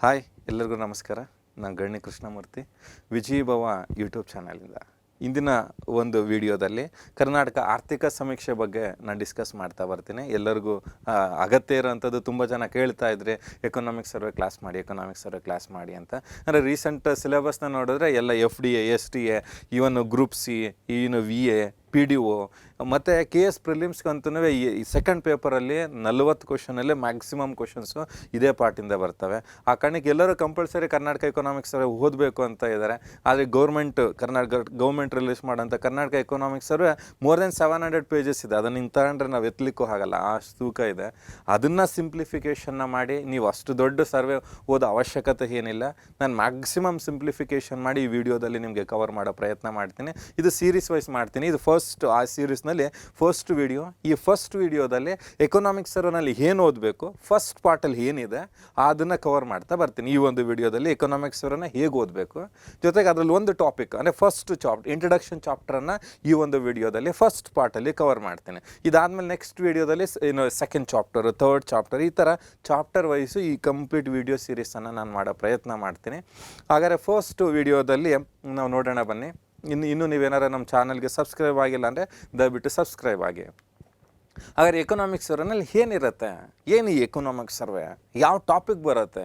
Hi ಎಲ್ಲರಿಗೂ ನಮಸ್ಕಾರ. ನಾನು ಗಣಿ ಕೃಷ್ಣಮೂರ್ತಿ, ವಿಜಯಭವ ಯೂಟ್ಯೂಬ್ ಚಾನಲಿಂದ. ಇಂದಿನ ಒಂದು ವಿಡಿಯೋದಲ್ಲಿ ಕರ್ನಾಟಕ ಆರ್ಥಿಕ ಸಮೀಕ್ಷೆ ಬಗ್ಗೆ ನಾನು ಡಿಸ್ಕಸ್ ಮಾಡ್ತಾ ಬರ್ತೀನಿ. ಎಲ್ಲರಿಗೂ ಅಗತ್ಯ ಇರೋವಂಥದ್ದು, ತುಂಬ ಜನ ಕೇಳ್ತಾ ಇದ್ರೆ ಎಕನಾಮಿಕ್ ಸರ್ವೆ ಕ್ಲಾಸ್ ಮಾಡಿ ಅಂತ. ಅಂದರೆ ರೀಸೆಂಟ್ ಸಿಲೆಬಸ್ನ ನೋಡಿದ್ರೆ ಎಲ್ಲ FDA, STA, ಇವನು ಗ್ರೂಪ್ ಸಿ, ಇನ್ನು VA, PDO ಮತ್ತು KS ಪ್ರಿಲಿಮ್ಸ್ಗಂತೂ ಈ ಸೆಕೆಂಡ್ ಪೇಪರಲ್ಲಿ 40 ಕ್ವಶನಲ್ಲಿ ಮ್ಯಾಕ್ಸಿಮಮ್ ಕ್ವಶನ್ಸು ಇದೇ ಪಾರ್ಟಿಂದ ಬರ್ತವೆ. ಆ ಕಾರಣಕ್ಕೆ ಎಲ್ಲರೂ ಕಂಪಲ್ಸರಿ ಕರ್ನಾಟಕ ಎಕನಾಮಿಕ್ಸ್ ಸರ್ವೆ ಓದಬೇಕು ಅಂತ ಇದ್ದಾರೆ. ಆದರೆ ಗೌರ್ಮೆಂಟ್ ರಿಲೀಸ್ ಮಾಡೋಂಥ Karnataka economics survey more than 700 pages ಇದೆ. ಅದನ್ನು ಹಿಂಗೆ ತಗೊಂಡ್ರೆ ನಾವು ಎತ್ತಲಿಕ್ಕೂ ಆಗಲ್ಲ, ಅಷ್ಟು ತೂಕ ಇದೆ. ಅದನ್ನು ಸಿಂಪ್ಲಿಫಿಕೇಷನ್ನ ಮಾಡಿ, ನೀವು ಅಷ್ಟು ದೊಡ್ಡ ಸರ್ವೆ ಓದೋ ಅವಶ್ಯಕತೆ ಏನಿಲ್ಲ. ನಾನು ಮ್ಯಾಕ್ಸಿಮಮ್ ಸಿಂಪ್ಲಿಫಿಕೇಷನ್ ಮಾಡಿ ಈ ವಿಡಿಯೋದಲ್ಲಿ ನಿಮಗೆ ಕವರ್ ಮಾಡೋ ಪ್ರಯತ್ನ ಮಾಡ್ತೀನಿ. ಇದು ಸೀರೀಸ್ ವೈಸ್ ಮಾಡ್ತೀನಿ. ಇದು ಆ ಸೀರೀಸ್ನಲ್ಲಿ ಫಸ್ಟ್ ವಿಡಿಯೋ. ಈ ಫಸ್ಟ್ ವಿಡಿಯೋದಲ್ಲಿ ಎಕನಾಮಿಕ್ಸ್ ಸರ್ವೆನಲ್ಲಿ ಏನು ಓದಬೇಕು, ಫಸ್ಟ್ ಪಾರ್ಟಲ್ಲಿ ಏನಿದೆ ಅದನ್ನು ಕವರ್ ಮಾಡ್ತಾ ಬರ್ತೀನಿ. ಈ ಒಂದು ವಿಡಿಯೋದಲ್ಲಿ ಎಕನಾಮಿಕ್ಸ್ ಸರ್ವೆನ ಹೇಗೆ ಓದಬೇಕು, ಜೊತೆಗೆ ಅದರಲ್ಲಿ ಒಂದು ಟಾಪಿಕ್ ಅಂದರೆ ಫಸ್ಟ್ ಇಂಟ್ರಡಕ್ಷನ್ ಚಾಪ್ಟರನ್ನು ಈ ಒಂದು ವಿಡಿಯೋದಲ್ಲಿ ಫಸ್ಟ್ ಪಾರ್ಟಲ್ಲಿ ಕವರ್ ಮಾಡ್ತೀನಿ. ಇದಾದಮೇಲೆ ನೆಕ್ಸ್ಟ್ ವಿಡಿಯೋದಲ್ಲಿ ಸೆಕೆಂಡ್ ಚಾಪ್ಟರು, ಥರ್ಡ್ ಚಾಪ್ಟರ್, ಈ ಥರ ಚಾಪ್ಟರ್ ವೈಸು ಈ ಕಂಪ್ಲೀಟ್ ವಿಡಿಯೋ ಸೀರೀಸನ್ನು ನಾನು ಮಾಡೋ ಪ್ರಯತ್ನ ಮಾಡ್ತೀನಿ. ಹಾಗಾದರೆ ಫಸ್ಟ್ ವಿಡಿಯೋದಲ್ಲಿ ನಾವು ನೋಡೋಣ ಬನ್ನಿ. ಇನ್ನೂ ನೀವೇನಾರು ನಮ್ಮ ಚಾನಲ್ಗೆ ಸಬ್ಸ್ಕ್ರೈಬ್ ಆಗಿಲ್ಲ ಅಂದರೆ ದಯವಿಟ್ಟು ಸಬ್ಸ್ಕ್ರೈಬ್ ಆಗಿ. ಹಾಗಾದ್ರೆ ಎಕನಾಮಿಕ್ಸ್ ಸರ್ವೆನಲ್ಲಿ ಏನಿರುತ್ತೆ, ಏನು ಈ ಎಕನಾಮಿಕ್ಸ್ ಸರ್ವೆ, ಯಾವ ಟಾಪಿಕ್ ಬರುತ್ತೆ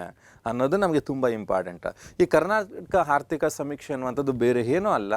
ಅನ್ನೋದು ನಮಗೆ ತುಂಬ ಇಂಪಾರ್ಟೆಂಟ್. ಈ ಕರ್ನಾಟಕ ಆರ್ಥಿಕ ಸಮೀಕ್ಷೆ ಅನ್ನುವಂಥದ್ದು ಬೇರೆ ಏನೂ ಅಲ್ಲ,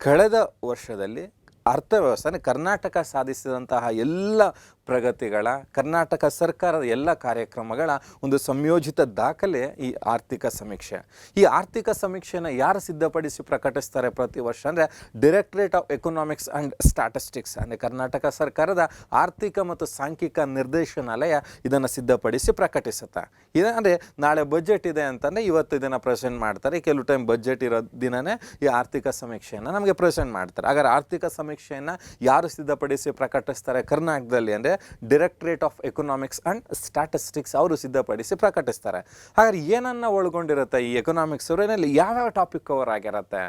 ಕಳೆದ ವರ್ಷದಲ್ಲಿ ಅರ್ಥವ್ಯವಸ್ಥೆ ಕರ್ನಾಟಕ ಸಾಧಿಸಿದಂತಹ ಎಲ್ಲ ಪ್ರಗತಿಗಳ, ಕರ್ನಾಟಕ ಸರ್ಕಾರದ ಎಲ್ಲ ಕಾರ್ಯಕ್ರಮಗಳ ಒಂದು ಸಂಯೋಜಿತ ದಾಖಲೆ ಈ ಆರ್ಥಿಕ ಸಮೀಕ್ಷೆ. ಈ ಆರ್ಥಿಕ ಸಮೀಕ್ಷೆನ ಯಾರು ಸಿದ್ಧಪಡಿಸಿ ಪ್ರಕಟಿಸ್ತಾರೆ ಪ್ರತಿ ವರ್ಷ ಅಂದರೆ directorate of economics and statistics, ಅಂದರೆ ಕರ್ನಾಟಕ ಸರ್ಕಾರದ ಆರ್ಥಿಕ ಮತ್ತು ಸಾಂಖ್ಯಿಕ ನಿರ್ದೇಶನಾಲಯ ಇದನ್ನು ಸಿದ್ಧಪಡಿಸಿ ಪ್ರಕಟಿಸುತ್ತೆ. ಇದಂದರೆ ನಾಳೆ ಬಜೆಟ್ ಇದೆ ಅಂತಂದರೆ ಇವತ್ತು ಇದನ್ನು ಪ್ರೆಸೆಂಟ್ ಮಾಡ್ತಾರೆ. ಕೆಲವು ಟೈಮ್ ಬಜೆಟ್ ಇರೋ ದಿನವೇ ಈ ಆರ್ಥಿಕ ಸಮೀಕ್ಷೆಯನ್ನು ನಮಗೆ ಪ್ರೆಸೆಂಟ್ ಮಾಡ್ತಾರೆ. ಹಾಗಾದ್ರೆ ಆರ್ಥಿಕ ಸಮೀಕ್ಷೆಯನ್ನು ಯಾರು ಸಿದ್ಧಪಡಿಸಿ ಪ್ರಕಟಿಸ್ತಾರೆ ಕರ್ನಾಟಕದಲ್ಲಿ ಅಂದರೆ directorate of economics and statistics ಅವರು ಸಿದ್ಧಪಡಿಸಿ ಪ್ರಕಟಿಸ್ತಾರೆ. ಹಾಗಾದ್ರೆ ಏನನ್ನು ಒಳಗೊಂಡಿರುತ್ತೆ ಈ ಎಕನಾಮಿಕ್ಸ್ ಸರ್ವೆನಲ್ಲಿ, ಯಾವ್ಯಾವ ಟಾಪಿಕ್ ಕವರ್ ಆಗಿರುತ್ತೆ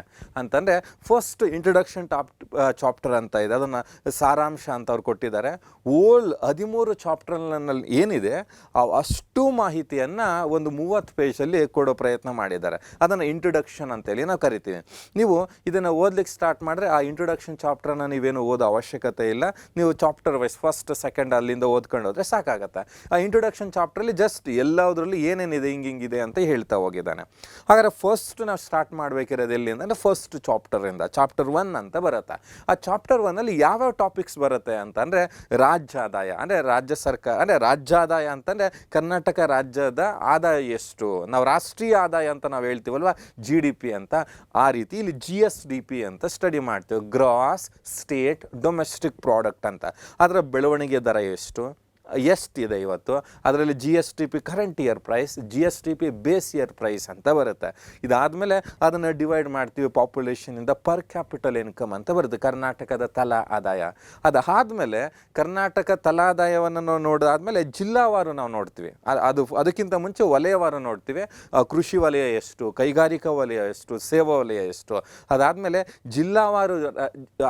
ಅಂತಂದರೆ ಫಸ್ಟ್ ಇಂಟ್ರೊಡಕ್ಷನ್ ಚಾಪ್ಟರ್ ಅಂತ ಇದೆ, ಅದನ್ನು ಸಾರಾಂಶ ಅಂತ ಅವ್ರು ಕೊಟ್ಟಿದ್ದಾರೆ. 13 ಚಾಪ್ಟರ್ನಲ್ಲಿ ಏನಿದೆ ಅಷ್ಟು ಮಾಹಿತಿಯನ್ನು ಒಂದು 30 ಪೇಜಲ್ಲಿ ಕೊಡೋ ಪ್ರಯತ್ನ ಮಾಡಿದ್ದಾರೆ. ಅದನ್ನು ಇಂಟ್ರೊಡಕ್ಷನ್ ಅಂತೇಳಿ ನಾವು ಕರಿತೀವಿ. ನೀವು ಇದನ್ನು ಓದ್ಲಿಕ್ಕೆ ಸ್ಟಾರ್ಟ್ ಮಾಡಿದ್ರೆ ಆ ಇಂಟ್ರೊಡಕ್ಷನ್ ಚಾಪ್ಟರ್ನ ನೀವೇನು ಓದೋ ಅವಶ್ಯಕತೆ ಇಲ್ಲ. ನೀವು ಚಾಪ್ಟರ್ ವೈಸ್ ಫಸ್ಟ್ ಸೆಕೆಂಡ್ ಅಲ್ಲಿಂದ ಓದ್ಕೊಂಡು ಹೋದರೆ ಸಾಕಾಗತ್ತೆ. ಆ ಇಂಟ್ರೊಡಕ್ಷನ್ ಚಾಪ್ಟ್ರಲ್ಲಿ ಜಸ್ಟ್ ಎಲ್ಲದರಲ್ಲಿ ಏನೇನಿದೆ ಹಿಂಗಿದೆ ಅಂತ ಹೇಳ್ತಾ ಹೋಗಿದ್ದಾನೆ. ಹಾಗಾದರೆ ಫಸ್ಟ್ ನಾವು ಸ್ಟಾರ್ಟ್ ಮಾಡಬೇಕಿರೋದು ಎಲ್ಲಿಂದ ಅಂದರೆ ಫಸ್ಟ್ ಚಾಪ್ಟರಿಂದ, ಚಾಪ್ಟರ್ 1 ಅಂತ ಬರುತ್ತೆ. ಆ ಚಾಪ್ಟರ್ 1ಅಲ್ಲಿ ಯಾವ್ಯಾವ ಟಾಪಿಕ್ಸ್ ಬರುತ್ತೆ ಅಂತಂದರೆ ರಾಜ್ಯಾದಾಯ, ಅಂದರೆ ರಾಜ್ಯ ಸರ್ಕಾರ, ಅಂದರೆ ರಾಜ್ಯಾದಾಯ ಅಂತಂದರೆ ಕರ್ನಾಟಕ ರಾಜ್ಯದ ಆದಾಯ ಎಷ್ಟು, ನಾವು ರಾಷ್ಟ್ರೀಯ ಆದಾಯ ಅಂತ ನಾವು ಹೇಳ್ತೀವಲ್ವ, GDP ಅಂತ, ಆ ರೀತಿ ಇಲ್ಲಿ GSDP ಅಂತ ಸ್ಟಡಿ ಮಾಡ್ತೀವಿ, ಗ್ರಾಸ್ ಸ್ಟೇಟ್ ಡೊಮೆಸ್ಟಿಕ್ ಪ್ರಾಡಕ್ಟ್ ಅಂತ. ಅದರ ಬೆಳವಣಿಗೆ ದರ ಎಷ್ಟಿದೆ ಇವತ್ತು, ಅದರಲ್ಲಿ GSDP current year price, GSDP base year price ಅಂತ ಬರುತ್ತೆ. ಇದಾದಮೇಲೆ ಅದನ್ನು ಡಿವೈಡ್ ಮಾಡ್ತೀವಿ ಪಾಪ್ಯುಲೇಷನಿಂದ ಪರ್ ಕ್ಯಾಪಿಟಲ್ ಇನ್ಕಮ್ ಅಂತ ಬರುತ್ತೆ, ಕರ್ನಾಟಕದ ತಲಾ ಆದಾಯ. ಅದಾದಮೇಲೆ ಕರ್ನಾಟಕ ತಲಾದಾಯವನ್ನು ನಾವು ನೋಡಿದಾದ್ಮೇಲೆ ಜಿಲ್ಲಾವಾರು ನಾವು ನೋಡ್ತೀವಿ. ಅದಕ್ಕಿಂತ ಮುಂಚೆ ವಲಯವಾರು ನೋಡ್ತೀವಿ, ಕೃಷಿ ವಲಯ ಎಷ್ಟು, ಕೈಗಾರಿಕಾ ವಲಯ ಎಷ್ಟು, ಸೇವಾ ವಲಯ ಎಷ್ಟು. ಅದಾದಮೇಲೆ ಜಿಲ್ಲಾವಾರು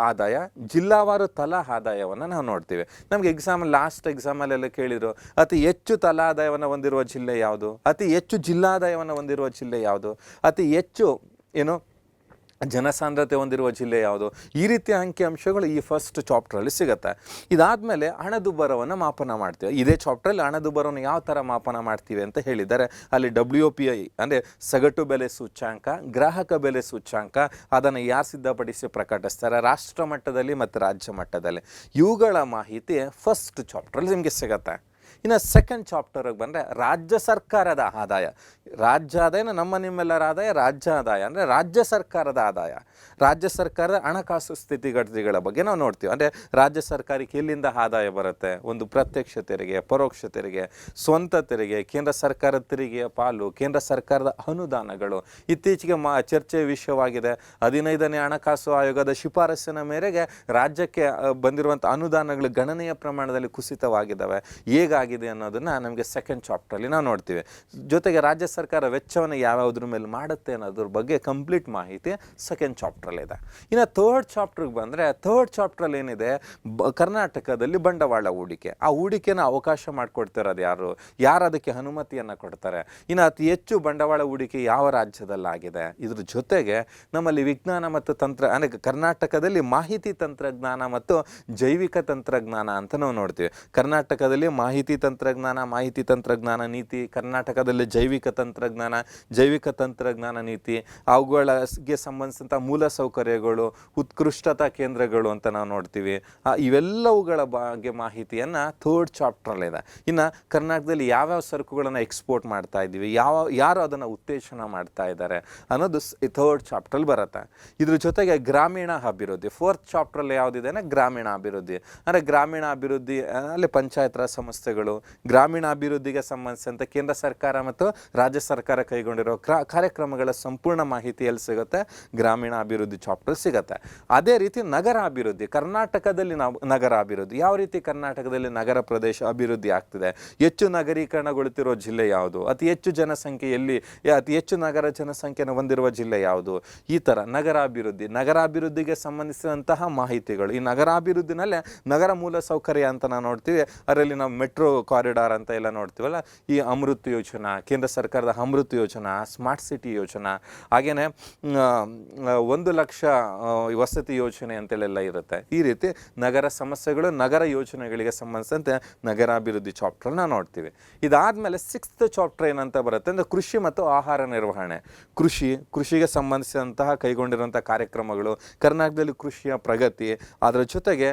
ಆದಾಯ, ಜಿಲ್ಲಾವಾರು ತಲಾ ಆದಾಯವನ್ನು ನಾವು ನೋಡ್ತೀವಿ. ನಮಗೆ ಲಾಸ್ಟ್ ಎಕ್ಸಾಮಲ್ಲಿ ಕೇಳಿದ್ರು, ಅತಿ ಹೆಚ್ಚು ತಲಾದಾಯವನ್ನು ಹೊಂದಿರುವ ಜಿಲ್ಲೆ ಯಾವುದು, ಅತಿ ಹೆಚ್ಚು ಜಿಲ್ಲಾದಾಯವನ್ನು ಹೊಂದಿರುವ ಜಿಲ್ಲೆ ಯಾವುದು, ಅತಿ ಹೆಚ್ಚು ಜನಸಾಂದ್ರತೆ ಹೊಂದಿರುವ ಜಿಲ್ಲೆ ಯಾವುದು, ಈ ರೀತಿಯ ಅಂಕಿಅಂಶಗಳು ಈ ಫಸ್ಟ್ ಚಾಪ್ಟ್ರಲ್ಲಿ ಸಿಗುತ್ತೆ. ಇದಾದಮೇಲೆ ಹಣದುಬ್ಬರವನ್ನು ಮಾಪನ ಮಾಡ್ತೀವಿ. ಇದೇ ಚಾಪ್ಟ್ರಲ್ಲಿ ಹಣದುಬ್ಬರವನ್ನು ಯಾವ ಥರ ಮಾಪನ ಮಾಡ್ತೀವಿ ಅಂತ ಹೇಳಿದ್ದಾರೆ. ಅಲ್ಲಿ WPI ಅಂದರೆ ಸಗಟು ಬೆಲೆ ಸೂಚ್ಯಾಂಕ, ಗ್ರಾಹಕ ಬೆಲೆ ಸೂಚ್ಯಾಂಕ, ಅದನ್ನು ಯಾರು ಸಿದ್ಧಪಡಿಸಿ ಪ್ರಕಟಿಸ್ತಾರೆ ರಾಷ್ಟ್ರ ಮಟ್ಟದಲ್ಲಿ ಮತ್ತು ರಾಜ್ಯ ಮಟ್ಟದಲ್ಲಿ, ಇವುಗಳ ಮಾಹಿತಿ ಫಸ್ಟ್ ಚಾಪ್ಟ್ರಲ್ಲಿ ನಿಮಗೆ ಸಿಗುತ್ತೆ. ಇನ್ನು ಸೆಕೆಂಡ್ ಚಾಪ್ಟರ್ಗೆ ಬಂದರೆ ರಾಜ್ಯ ಸರ್ಕಾರದ ಆದಾಯ. ರಾಜ್ಯಾದಾಯನ ನಮ್ಮ ನಿಮ್ಮೆಲ್ಲರ ಆದಾಯ, ರಾಜ್ಯ ಆದಾಯ ಅಂದರೆ ರಾಜ್ಯ ಸರ್ಕಾರದ ಆದಾಯ, ರಾಜ್ಯ ಸರ್ಕಾರದ ಹಣಕಾಸು ಸ್ಥಿತಿಗತಿಗಳ ಬಗ್ಗೆ ನಾವು ನೋಡ್ತೀವಿ. ಅಂದರೆ ರಾಜ್ಯ ಸರ್ಕಾರಕ್ಕೆ ಎಲ್ಲಿಂದ ಆದಾಯ ಬರುತ್ತೆ, ಒಂದು ಪ್ರತ್ಯಕ್ಷ ತೆರಿಗೆ, ಪರೋಕ್ಷ ತೆರಿಗೆ, ಸ್ವಂತ ತೆರಿಗೆ, ಕೇಂದ್ರ ಸರ್ಕಾರದ ತೆರಿಗೆಯ ಪಾಲು, ಕೇಂದ್ರ ಸರ್ಕಾರದ ಅನುದಾನಗಳು. ಇತ್ತೀಚೆಗೆ ಚರ್ಚೆಯ ವಿಷಯವಾಗಿದೆ. 15ನೇ ಹಣಕಾಸು ಆಯೋಗದ ಶಿಫಾರಸ್ಸಿನ ಮೇರೆಗೆ ರಾಜ್ಯಕ್ಕೆ ಬಂದಿರುವಂಥ ಅನುದಾನಗಳು ಗಣನೀಯ ಪ್ರಮಾಣದಲ್ಲಿ ಕುಸಿತವಾಗಿದ್ದಾವೆ. ಹೇಗಾಗಿ ಆಗಿದೆ ಅನ್ನೋದನ್ನು ನಮಗೆ ಸೆಕೆಂಡ್ ಚಾಪ್ಟ್ರಲ್ಲಿ ನಾವು ನೋಡ್ತೀವಿ. ಜೊತೆಗೆ ರಾಜ್ಯ ಸರ್ಕಾರ ವೆಚ್ಚವನ್ನು ಯಾವ್ಯಾವ್ದ್ರ ಮೇಲೆ ಮಾಡುತ್ತೆ ಅನ್ನೋದ್ರ ಬಗ್ಗೆ ಕಂಪ್ಲೀಟ್ ಮಾಹಿತಿ ಸೆಕೆಂಡ್ ಚಾಪ್ಟ್ರಲ್ಲಿದೆ. ಇನ್ನು ಥರ್ಡ್ ಚಾಪ್ಟ್ರಿಗೆ ಬಂದರೆ ಥರ್ಡ್ ಚಾಪ್ಟ್ರಲ್ಲಿ ಏನಿದೆ, ಕರ್ನಾಟಕದಲ್ಲಿ ಬಂಡವಾಳ ಹೂಡಿಕೆ, ಆ ಹೂಡಿಕೆನ ಅವಕಾಶ ಮಾಡಿಕೊಡ್ತಿರೋದು ಯಾರು ಅದಕ್ಕೆ ಅನುಮತಿಯನ್ನು ಕೊಡ್ತಾರೆ, ಇನ್ನು ಅತಿ ಹೆಚ್ಚು ಬಂಡವಾಳ ಹೂಡಿಕೆ ಯಾವ ರಾಜ್ಯದಲ್ಲಾಗಿದೆ, ಇದ್ರ ಜೊತೆಗೆ ನಮ್ಮಲ್ಲಿ ವಿಜ್ಞಾನ ಮತ್ತು ಅಂದರೆ ಕರ್ನಾಟಕದಲ್ಲಿ ಮಾಹಿತಿ ತಂತ್ರಜ್ಞಾನ ಮತ್ತು ಜೈವಿಕ ತಂತ್ರಜ್ಞಾನ ಅಂತ ನಾವು ನೋಡ್ತೀವಿ. ಕರ್ನಾಟಕದಲ್ಲಿ ಮಾಹಿತಿ ತಂತ್ರಜ್ಞಾನ ನೀತಿ, ಕರ್ನಾಟಕದಲ್ಲಿ ಜೈವಿಕ ತಂತ್ರಜ್ಞಾನ ನೀತಿ, ಅವುಗಳಿಗೆ ಸಂಬಂಧಿಸಿದಂಥ ಮೂಲ ಸೌಕರ್ಯಗಳು, ಉತ್ಕೃಷ್ಟತಾ ಕೇಂದ್ರಗಳು ಅಂತ ನಾವು ನೋಡ್ತೀವಿ. ಇವೆಲ್ಲವುಗಳ ಬಗ್ಗೆ ಮಾಹಿತಿಯನ್ನು ಥರ್ಡ್ ಚಾಪ್ಟ್ರಲ್ಲಿದೆ. ಇನ್ನು ಕರ್ನಾಟಕದಲ್ಲಿ ಯಾವ್ಯಾವ ಸರಕುಗಳನ್ನು ಎಕ್ಸ್ಪೋರ್ಟ್ ಮಾಡ್ತಾ ಇದ್ದೀವಿ, ಯಾರು ಅದನ್ನು ಉತ್ತೇಜನ ಮಾಡ್ತಾ ಇದ್ದಾರೆ ಅನ್ನೋದು ಥರ್ಡ್ ಚಾಪ್ಟ್ರಲ್ಲಿ ಬರುತ್ತೆ. ಇದ್ರ ಜೊತೆಗೆ ಗ್ರಾಮೀಣ ಅಭಿವೃದ್ಧಿ ಫೋರ್ತ್ ಚಾಪ್ಟ್ರಲ್ಲಿ ಯಾವುದಿದೆ ಅಂದರೆ ಗ್ರಾಮೀಣ ಅಭಿವೃದ್ಧಿ. ಅಂದರೆ ಗ್ರಾಮೀಣ ಅಭಿವೃದ್ಧಿ ಅಲ್ಲಿ ಪಂಚಾಯತ್ ರಾಜ್ ಸಂಸ್ಥೆಗಳು, ಗ್ರಾಮೀಣ ಅಭಿವೃದ್ಧಿಗೆ ಸಂಬಂಧಿಸಿದಂತೆ ಕೇಂದ್ರ ಸರ್ಕಾರ ಮತ್ತು ರಾಜ್ಯ ಸರ್ಕಾರ ಕೈಗೊಂಡಿರೋ ಕಾರ್ಯಕ್ರಮಗಳ ಸಂಪೂರ್ಣ ಮಾಹಿತಿ ಎಲ್ಲಿ ಸಿಗುತ್ತೆ, ಗ್ರಾಮೀಣ ಅಭಿವೃದ್ಧಿ ಚಾಪ್ಟರ್ ಸಿಗುತ್ತೆ. ಅದೇ ರೀತಿ ನಗರ ಅಭಿವೃದ್ಧಿ, ಕರ್ನಾಟಕದಲ್ಲಿ ನಗರ ಅಭಿವೃದ್ಧಿ, ಯಾವ ರೀತಿ ಕರ್ನಾಟಕದಲ್ಲಿ ನಗರ ಪ್ರದೇಶ ಅಭಿವೃದ್ಧಿ ಆಗ್ತಿದೆ, ಹೆಚ್ಚು ನಗರೀಕರಣಗೊಳ್ಳುತ್ತಿರೋ ಜಿಲ್ಲೆ ಯಾವುದು, ಅತಿ ಹೆಚ್ಚು ಅತಿ ಹೆಚ್ಚು ನಗರ ಜನಸಂಖ್ಯೆಯನ್ನು ಹೊಂದಿರುವ ಜಿಲ್ಲೆ ಯಾವುದು, ಈ ಥರ ನಗರಾಭಿವೃದ್ಧಿಗೆ ಸಂಬಂಧಿಸಿದಂತಹ ಮಾಹಿತಿಗಳು. ಈ ನಗರಾಭಿವೃದ್ಧಿನಲ್ಲೇ ನಗರ ಮೂಲ ಸೌಕರ್ಯ ಅಂತ ನಾವು ನೋಡ್ತೀವಿ. ಅದರಲ್ಲಿ ನಾವು ಮೆಟ್ರೋ ಕಾರಿಡಾರ್ ಅಂತ ಎಲ್ಲ ನೋಡ್ತೀವಲ್ಲ, ಈ ಅಮೃತ್ ಯೋಜನಾ, ಕೇಂದ್ರ ಸರ್ಕಾರದ ಅಮೃತ್ ಯೋಜನಾ, ಸ್ಮಾರ್ಟ್ ಸಿಟಿ ಯೋಜನಾ, ಹಾಗೆಯೇ 1 ಲಕ್ಷ ವಸತಿ ಯೋಜನೆ ಅಂತೆಲ್ಲ ಇರುತ್ತೆ. ಈ ರೀತಿ ನಗರ ಸಮಸ್ಯೆಗಳು, ನಗರ ಯೋಜನೆಗಳಿಗೆ ಸಂಬಂಧಿಸಿದಂತೆ ನಗರಾಭಿವೃದ್ಧಿ ಚಾಪ್ಟರ್ನ ನೋಡ್ತೀವಿ. ಇದಾದಮೇಲೆ 6th ಚಾಪ್ಟರ್ ಏನಂತ ಬರುತ್ತೆ ಅಂದರೆ ಕೃಷಿ ಮತ್ತು ಆಹಾರ ನಿರ್ವಹಣೆ. ಕೃಷಿಗೆ ಸಂಬಂಧಿಸಿದಂತಹ ಕೈಗೊಂಡಿರುವಂಥ ಕಾರ್ಯಕ್ರಮಗಳು, ಕರ್ನಾಟಕದಲ್ಲಿ ಕೃಷಿಯ ಪ್ರಗತಿ, ಅದರ ಜೊತೆಗೆ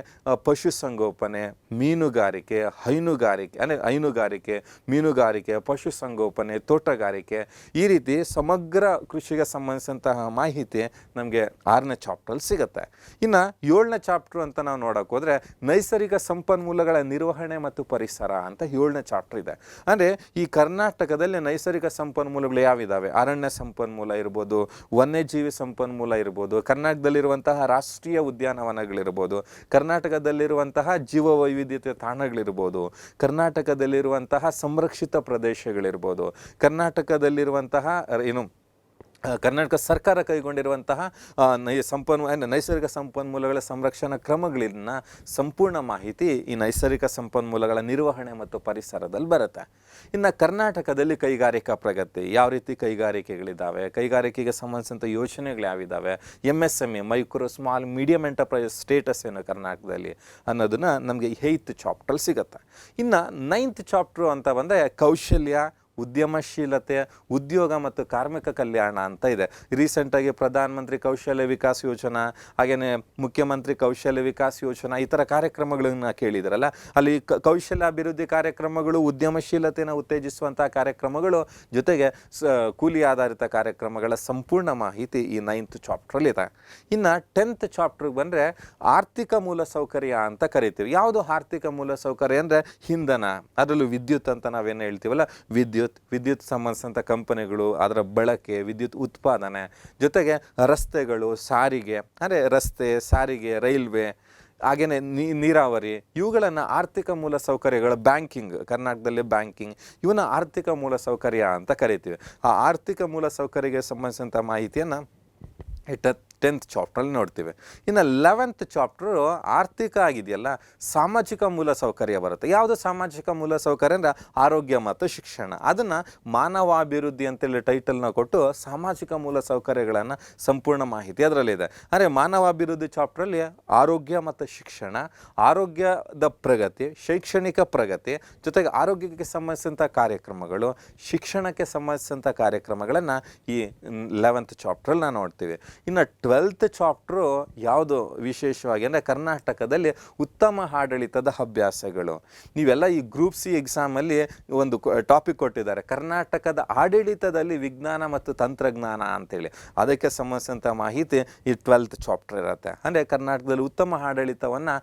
ಪಶುಸಂಗೋಪನೆ, ಮೀನುಗಾರಿಕೆ, ಹೈನುಗಾರಿಕೆ, ಮೀನುಗಾರಿಕೆ, ಪಶುಸಂಗೋಪನೆ, ತೋಟಗಾರಿಕೆ, ಈ ರೀತಿ ಸಮಗ್ರ ಕೃಷಿಗೆ ಸಂಬಂಧಿಸಿದಂತಹ ಮಾಹಿತಿ ನಮಗೆ 6ನೇ ಚಾಪ್ಟ್ರಲ್ಲಿ ಸಿಗುತ್ತೆ. ಇನ್ನು 7ನೇ ಚಾಪ್ಟ್ರು ಅಂತ ನಾವು ನೋಡೋಕೆ ಹೋದರೆ ನೈಸರ್ಗಿಕ ಸಂಪನ್ಮೂಲಗಳ ನಿರ್ವಹಣೆ ಮತ್ತು ಪರಿಸರ ಅಂತ 7ನೇ ಚಾಪ್ಟರ್ ಇದೆ. ಅಂದರೆ ಈ ಕರ್ನಾಟಕದಲ್ಲಿ ನೈಸರ್ಗಿಕ ಸಂಪನ್ಮೂಲಗಳು ಯಾವಿದ್ದಾವೆ, ಅರಣ್ಯ ಸಂಪನ್ಮೂಲ ಇರ್ಬೋದು, ವನ್ಯಜೀವಿ ಸಂಪನ್ಮೂಲ ಇರ್ಬೋದು, ಕರ್ನಾಟಕದಲ್ಲಿರುವಂತಹ ರಾಷ್ಟ್ರೀಯ ಉದ್ಯಾನವನಗಳಿರ್ಬೋದು, ಕರ್ನಾಟಕದಲ್ಲಿರುವಂತಹ ಜೀವ ವೈವಿಧ್ಯತೆ ತಾಣಗಳಿರ್ಬೋದು, ಕರ್ನಾಟಕದಲ್ಲಿರುವಂತಹ ಸಂರಕ್ಷಿತ ಪ್ರದೇಶಗಳಿರ್ಬೋದು, ಕರ್ನಾಟಕದಲ್ಲಿರುವಂತಹ ಕರ್ನಾಟಕ ಸರ್ಕಾರ ಕೈಗೊಂಡಿರುವಂತಹ ನೈಸರ್ಗಿಕ ಸಂಪನ್ಮೂಲಗಳ ಸಂರಕ್ಷಣಾ ಕ್ರಮಗಳನ್ನ ಸಂಪೂರ್ಣ ಮಾಹಿತಿ ಈ ನೈಸರ್ಗಿಕ ಸಂಪನ್ಮೂಲಗಳ ನಿರ್ವಹಣೆ ಮತ್ತು ಪರಿಸರದಲ್ಲಿ ಬರುತ್ತೆ. ಇನ್ನು ಕರ್ನಾಟಕದಲ್ಲಿ ಕೈಗಾರಿಕಾ ಪ್ರಗತಿ, ಯಾವ ರೀತಿ ಕೈಗಾರಿಕೆಗಳಿದ್ದಾವೆ, ಕೈಗಾರಿಕೆಗೆ ಸಂಬಂಧಿಸಿದಂಥ ಯೋಜನೆಗಳು ಯಾವಿದ್ದಾವೆ, MSME micro small medium enterprise status ಏನು ಕರ್ನಾಟಕದಲ್ಲಿ ಅನ್ನೋದನ್ನ ನಮಗೆ 8th ಚಾಪ್ಟರ್ ಸಿಗುತ್ತೆ. ಇನ್ನು 9th ಚಾಪ್ಟರ್ ಅಂತ ಬಂದರೆ ಕೌಶಲ್ಯ, ಉದ್ಯಮಶೀಲತೆ, ಉದ್ಯೋಗ ಮತ್ತು ಕಾರ್ಮಿಕ ಕಲ್ಯಾಣ ಅಂತ ಇದೆ. ರೀಸೆಂಟಾಗಿ ಪ್ರಧಾನಮಂತ್ರಿ ಕೌಶಲ್ಯ ವಿಕಾಸ್ ಯೋಜನಾ, ಹಾಗೆಯೇ ಮುಖ್ಯಮಂತ್ರಿ ಕೌಶಲ್ಯ ವಿಕಾಸ್ ಯೋಜನಾ, ಈ ಥರ ಕಾರ್ಯಕ್ರಮಗಳನ್ನ ಕೇಳಿದ್ರಲ್ಲ, ಅಲ್ಲಿ ಕೌಶಲ್ಯ ಅಭಿವೃದ್ಧಿ ಕಾರ್ಯಕ್ರಮಗಳು, ಉದ್ಯಮಶೀಲತೆಯನ್ನು ಉತ್ತೇಜಿಸುವಂಥ ಕಾರ್ಯಕ್ರಮಗಳು, ಜೊತೆಗೆ ಕೂಲಿ ಆಧಾರಿತ ಕಾರ್ಯಕ್ರಮಗಳ ಸಂಪೂರ್ಣ ಮಾಹಿತಿ ಈ 9th ಚಾಪ್ಟ್ರಲ್ಲಿದೆ. ಇನ್ನು 10th ಚಾಪ್ಟ್ರಿಗೆ ಬಂದರೆ ಆರ್ಥಿಕ ಮೂಲಸೌಕರ್ಯ ಅಂತ ಕರಿತೀವಿ. ಯಾವುದು ಆರ್ಥಿಕ ಮೂಲಸೌಕರ್ಯ ಅಂದರೆ ಇಂಧನ, ಅದರಲ್ಲೂ ವಿದ್ಯುತ್ ಅಂತ ನಾವೇನು ಹೇಳ್ತೀವಲ್ಲ, ವಿದ್ಯುತ್ ಸಂಬಂಧಿಸಿದಂಥ ಕಂಪನಿಗಳು, ಅದರ ಬಳಕೆ, ವಿದ್ಯುತ್ ಉತ್ಪಾದನೆ, ಜೊತೆಗೆ ರಸ್ತೆಗಳು, ಸಾರಿಗೆ, ಅಂದರೆ ರಸ್ತೆ, ಸಾರಿಗೆ, ರೈಲ್ವೆ, ಹಾಗೆಯೇ ನೀರಾವರಿ, ಇವುಗಳನ್ನು ಆರ್ಥಿಕ ಮೂಲ ಸೌಕರ್ಯಗಳು, ಬ್ಯಾಂಕಿಂಗ್, ಕರ್ನಾಟಕದಲ್ಲಿ ಬ್ಯಾಂಕಿಂಗ್, ಇವನ್ನ ಆರ್ಥಿಕ ಮೂಲ ಸೌಕರ್ಯ ಅಂತ ಕರಿತೀವಿ. ಆ ಆರ್ಥಿಕ ಮೂಲ ಸೌಕರ್ಯಕ್ಕೆ ಸಂಬಂಧಿಸಿದಂಥ ಮಾಹಿತಿಯನ್ನು 10th ಚಾಪ್ಟ್ರಲ್ಲಿ ನೋಡ್ತೀವಿ. ಇನ್ನು 11th ಚಾಪ್ಟ್ರು ಆರ್ಥಿಕ ಆಗಿದೆಯಲ್ಲ, ಸಾಮಾಜಿಕ ಮೂಲ ಸೌಕರ್ಯ ಬರುತ್ತೆ. ಯಾವುದು ಸಾಮಾಜಿಕ ಮೂಲ ಸೌಕರ್ಯ ಅಂದರೆ ಆರೋಗ್ಯ ಮತ್ತು ಶಿಕ್ಷಣ. ಅದನ್ನು ಮಾನವಾಭಿವೃದ್ಧಿ ಅಂತೇಳಿ ಟೈಟಲ್ನ ಕೊಟ್ಟು ಸಾಮಾಜಿಕ ಮೂಲ ಸೌಕರ್ಯಗಳನ್ನು ಸಂಪೂರ್ಣ ಮಾಹಿತಿ ಅದರಲ್ಲಿದೆ. ಅಂದರೆ ಮಾನವಾಭಿವೃದ್ಧಿ ಚಾಪ್ಟ್ರಲ್ಲಿ ಆರೋಗ್ಯ ಮತ್ತು ಶಿಕ್ಷಣ, ಆರೋಗ್ಯದ ಪ್ರಗತಿ, ಶೈಕ್ಷಣಿಕ ಪ್ರಗತಿ, ಜೊತೆಗೆ ಆರೋಗ್ಯಕ್ಕೆ ಸಂಬಂಧಿಸಿದಂಥ ಕಾರ್ಯಕ್ರಮಗಳು, ಶಿಕ್ಷಣಕ್ಕೆ ಸಂಬಂಧಿಸಿದಂಥ ಕಾರ್ಯಕ್ರಮಗಳನ್ನು ಈ 11th ಚಾಪ್ಟ್ರಲ್ಲಿ ನಾವು ನೋಡ್ತೀವಿ. ಇನ್ನು 12th ಚಾಪ್ಟ್ರು ಯಾವುದು ವಿಶೇಷವಾಗಿ ಅಂದರೆ ಕರ್ನಾಟಕದಲ್ಲಿ ಉತ್ತಮ ಆಡಳಿತದ ಅಭ್ಯಾಸಗಳು. ನೀವೆಲ್ಲ ಈ ಗ್ರೂಪ್ ಸಿ ಎಕ್ಸಾಮಲ್ಲಿ ಒಂದು ಟಾಪಿಕ್ ಕೊಟ್ಟಿದ್ದಾರೆ, ಕರ್ನಾಟಕದ ಆಡಳಿತದಲ್ಲಿ ವಿಜ್ಞಾನ ಮತ್ತು ತಂತ್ರಜ್ಞಾನ ಅಂತೇಳಿ. ಅದಕ್ಕೆ ಸಂಬಂಧಿಸಿದಂಥ ಮಾಹಿತಿ ಈ 12th ಚಾಪ್ಟರ್ ಇರುತ್ತೆ. ಅಂದರೆ ಕರ್ನಾಟಕದಲ್ಲಿ ಉತ್ತಮ ಆಡಳಿತವನ್ನು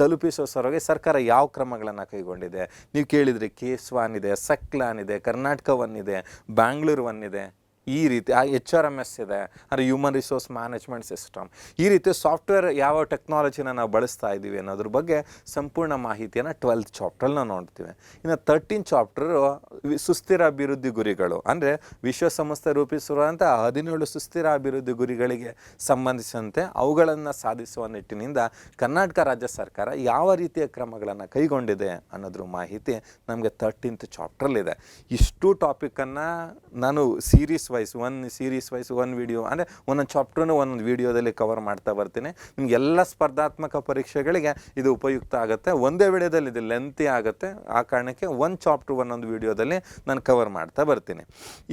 ತಲುಪಿಸೋ ಸಲುವಾಗಿ ಸರ್ಕಾರ ಯಾವ ಕ್ರಮಗಳನ್ನು ಕೈಗೊಂಡಿದೆ. ನೀವು ಕೇಳಿದರೆ KS1 ಇದೆ, SECLAN ಇದೆ, ಕರ್ನಾಟಕ 1 ಇದೆ, ಬ್ಯಾಂಗ್ಳೂರು 1 ಇದೆ. ಈ ರೀತಿ HRMS ಇದೆ, ಅಂದರೆ ಹ್ಯೂಮನ್ ರಿಸೋರ್ಸ್ ಮ್ಯಾನೇಜ್ಮೆಂಟ್ ಸಿಸ್ಟಮ್. ಈ ರೀತಿ ಸಾಫ್ಟ್ವೇರ್ ಯಾವ ಟೆಕ್ನಾಲಜಿನ ನಾವು ಬಳಸ್ತಾ ಇದ್ದೀವಿ ಅನ್ನೋದ್ರ ಬಗ್ಗೆ ಸಂಪೂರ್ಣ ಮಾಹಿತಿಯನ್ನು 12th ಚಾಪ್ಟ್ರಲ್ಲಿ ನಾವು ನೋಡ್ತೀವಿ. ಇನ್ನು 13th ಚಾಪ್ಟರು ಸುಸ್ಥಿರ ಅಭಿವೃದ್ಧಿ ಗುರಿಗಳು, ಅಂದರೆ ವಿಶ್ವಸಂಸ್ಥೆ ರೂಪಿಸಿರುವಂಥ 17 ಸುಸ್ಥಿರ ಅಭಿವೃದ್ಧಿ ಗುರಿಗಳಿಗೆ ಸಂಬಂಧಿಸಿದಂತೆ ಅವುಗಳನ್ನು ಸಾಧಿಸುವ ನಿಟ್ಟಿನಿಂದ ಕರ್ನಾಟಕ ರಾಜ್ಯ ಸರ್ಕಾರ ಯಾವ ರೀತಿಯ ಕ್ರಮಗಳನ್ನು ಕೈಗೊಂಡಿದೆ ಅನ್ನೋದ್ರ ಮಾಹಿತಿ ನಮಗೆ 13th ಚಾಪ್ಟ್ರಲ್ಲಿದೆ. ಇಷ್ಟು ಟಾಪಿಕನ್ನು ನಾನು ಸೀರೀಸ್ ವೈಸ್ ಒನ್ ವಿಡಿಯೋ, ಅಂದರೆ ಒಂದೊಂದು ಚಾಪ್ಟ್ರನ್ನು ಒಂದೊಂದು ವಿಡಿಯೋದಲ್ಲಿ ಕವರ್ ಮಾಡ್ತಾ ಬರ್ತೀನಿ. ನಿಮಗೆಲ್ಲ ಸ್ಪರ್ಧಾತ್ಮಕ ಪರೀಕ್ಷೆಗಳಿಗೆ ಇದು ಉಪಯುಕ್ತ ಆಗುತ್ತೆ. ಒಂದೇ ವಿಡಿಯೋದಲ್ಲಿ ಇದು ಲೆಂತಿ ಆಗುತ್ತೆ, ಆ ಕಾರಣಕ್ಕೆ ಒಂದು ಚಾಪ್ಟ್ರ್ ಒಂದೊಂದು ವಿಡಿಯೋದಲ್ಲಿ ನಾನು ಕವರ್ ಮಾಡ್ತಾ ಬರ್ತೀನಿ.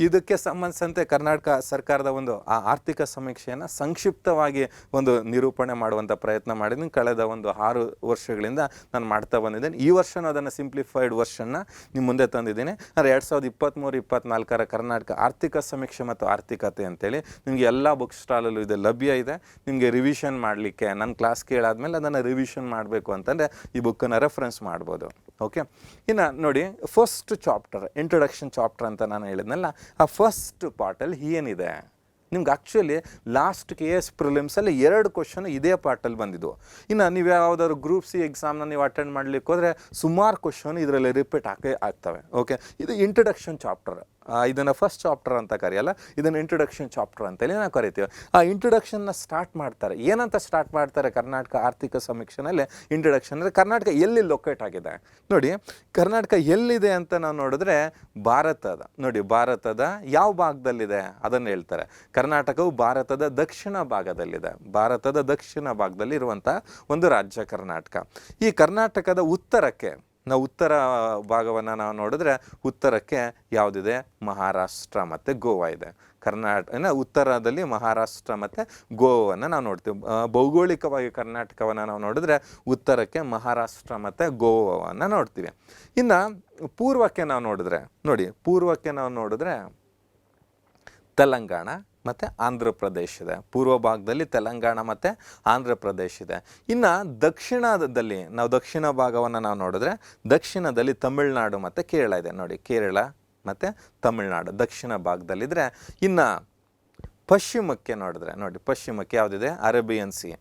ಇದಕ್ಕೆ ಸಂಬಂಧಿಸಿದಂತೆ ಕರ್ನಾಟಕ ಸರ್ಕಾರದ ಒಂದು ಆರ್ಥಿಕ ಸಮೀಕ್ಷೆಯನ್ನು ಸಂಕ್ಷಿಪ್ತವಾಗಿ ಒಂದು ನಿರೂಪಣೆ ಮಾಡುವಂಥ ಪ್ರಯತ್ನ ಮಾಡಿದ್ದೀನಿ. ಕಳೆದ ಒಂದು 6 ವರ್ಷಗಳಿಂದ ನಾನು ಮಾಡ್ತಾ ಬಂದಿದ್ದೇನೆ. ಈ ವರ್ಷನೂ ಅದನ್ನು ಸಿಂಪ್ಲಿಫೈಡ್ ವರ್ಷನ್ನ ನಿಮ್ಮ ಮುಂದೆ ತಂದಿದ್ದೀನಿ. ಅಂದರೆ 2023-24 ಕರ್ನಾಟಕ ಆರ್ಥಿಕ ಸಮೀಕ್ಷೆ ಮತ್ತು ಆರ್ಥಿಕತೆ ಅಂತೇಳಿ ನಿಮಗೆ ಎಲ್ಲ ಬುಕ್ ಸ್ಟಾಲಲ್ಲೂ ಇದೆ, ಲಭ್ಯ ಇದೆ. ನಿಮಗೆ ರಿವಿಷನ್ ಮಾಡಲಿಕ್ಕೆ ನನ್ನ ಕ್ಲಾಸ್ ಕೇಳಾದ್ಮೇಲೆ ಅದನ್ನು ರಿವಿಷನ್ ಮಾಡಬೇಕು ಅಂತಂದರೆ ಈ ಬುಕ್ಕನ್ನು ರೆಫರೆನ್ಸ್ ಮಾಡ್ಬೋದು. ಓಕೆ, ಇನ್ನು ನೋಡಿ, ಫಸ್ಟ್ ಚಾಪ್ಟರ್ ಇಂಟ್ರೊಡಕ್ಷನ್ ಚಾಪ್ಟರ್ ಅಂತ ನಾನು ಹೇಳಿದ್ನಲ್ಲ, ಆ ಫಸ್ಟ್ ಪಾರ್ಟಲ್ಲಿ ಏನಿದೆ ನಿಮ್ಗೆ ಆ್ಯಕ್ಚುಲಿ ಲಾಸ್ಟ್ KS ಪ್ರಿಲಿಮ್ಸಲ್ಲಿ 2 ಕ್ವಶನ್ ಇದೇ ಪಾರ್ಟಲ್ಲಿ ಬಂದಿದ್ದು. ಇನ್ನು ನೀವು ಯಾವುದಾದ್ರು ಗ್ರೂಪ್ C ಎಕ್ಸಾಮ್ನ ನೀವು ಅಟೆಂಡ್ ಮಾಡಲಿಕ್ಕೆ ಹೋದರೆ ಸುಮಾರು ಕ್ವಶನ್ ಇದರಲ್ಲಿ ರಿಪೀಟ್ ಆಗ್ತವೆ. ಓಕೆ, ಇದು ಇಂಟ್ರೊಡಕ್ಷನ್ ಚಾಪ್ಟರ್. ಇದನ್ನು ಫಸ್ಟ್ ಚಾಪ್ಟರ್ ಅಂತ ಕರೆಯಲ್ಲ, ಇದನ್ನು ಇಂಟ್ರೊಡಕ್ಷನ್ ಚಾಪ್ಟರ್ ಅಂತೇಳಿ ನಾವು ಕರಿತೀವಿ. ಆ ಇಂಟ್ರೊಡಕ್ಷನ್ನ ಸ್ಟಾರ್ಟ್ ಮಾಡ್ತಾರೆ. ಏನಂತ ಸ್ಟಾರ್ಟ್ ಮಾಡ್ತಾರೆ ಕರ್ನಾಟಕ ಆರ್ಥಿಕ ಸಮೀಕ್ಷೆನಲ್ಲಿ? ಇಂಟ್ರೊಡಕ್ಷನ್ ಅಂದರೆ ಕರ್ನಾಟಕ ಎಲ್ಲಿ ಲೊಕೇಟ್ ಆಗಿದೆ. ನೋಡಿ, ಕರ್ನಾಟಕ ಎಲ್ಲಿದೆ ಅಂತ ನಾವು ನೋಡಿದ್ರೆ ಭಾರತದ ಯಾವ ಭಾಗದಲ್ಲಿದೆ ಅದನ್ನು ಹೇಳ್ತಾರೆ. ಕರ್ನಾಟಕವು ಭಾರತದ ದಕ್ಷಿಣ ಭಾಗದಲ್ಲಿದೆ. ಭಾರತದ ದಕ್ಷಿಣ ಭಾಗದಲ್ಲಿ ಇರುವಂಥ ಒಂದು ರಾಜ್ಯ ಕರ್ನಾಟಕ. ಈ ಕರ್ನಾಟಕದ ಉತ್ತರಕ್ಕೆ ಉತ್ತರ ಭಾಗವನ್ನು ನಾವು ನೋಡಿದ್ರೆ ಉತ್ತರಕ್ಕೆ ಯಾವುದಿದೆ? ಮಹಾರಾಷ್ಟ್ರ ಮತ್ತು ಗೋವಾ ಇದೆ. ಉತ್ತರದಲ್ಲಿ ಮಹಾರಾಷ್ಟ್ರ ಮತ್ತು ಗೋವಾವನ್ನು ನಾವು ನೋಡ್ತೀವಿ. ಭೌಗೋಳಿಕವಾಗಿ ಕರ್ನಾಟಕವನ್ನು ನಾವು ನೋಡಿದ್ರೆ ಉತ್ತರಕ್ಕೆ ಮಹಾರಾಷ್ಟ್ರ ಮತ್ತು ಗೋವಾವನ್ನು ನೋಡ್ತೀವಿ. ಇನ್ನು ಪೂರ್ವಕ್ಕೆ ನಾವು ನೋಡಿದ್ರೆ ತೆಲಂಗಾಣ ಮತ್ತು ಆಂಧ್ರ ಪ್ರದೇಶ ಇದೆ. ಪೂರ್ವ ಭಾಗದಲ್ಲಿ ತೆಲಂಗಾಣ ಮತ್ತು ಆಂಧ್ರ ಪ್ರದೇಶ ಇದೆ. ಇನ್ನು ದಕ್ಷಿಣದಲ್ಲಿ ದಕ್ಷಿಣ ಭಾಗವನ್ನು ನಾವು ನೋಡಿದ್ರೆ ದಕ್ಷಿಣದಲ್ಲಿ ತಮಿಳುನಾಡು ಮತ್ತು ಕೇರಳ ಇದೆ. ನೋಡಿ, ಕೇರಳ ಮತ್ತು ತಮಿಳುನಾಡು ದಕ್ಷಿಣ ಭಾಗದಲ್ಲಿದ್ದರೆ, ಇನ್ನು ಪಶ್ಚಿಮಕ್ಕೆ ಪಶ್ಚಿಮಕ್ಕೆ ಯಾವುದಿದೆ?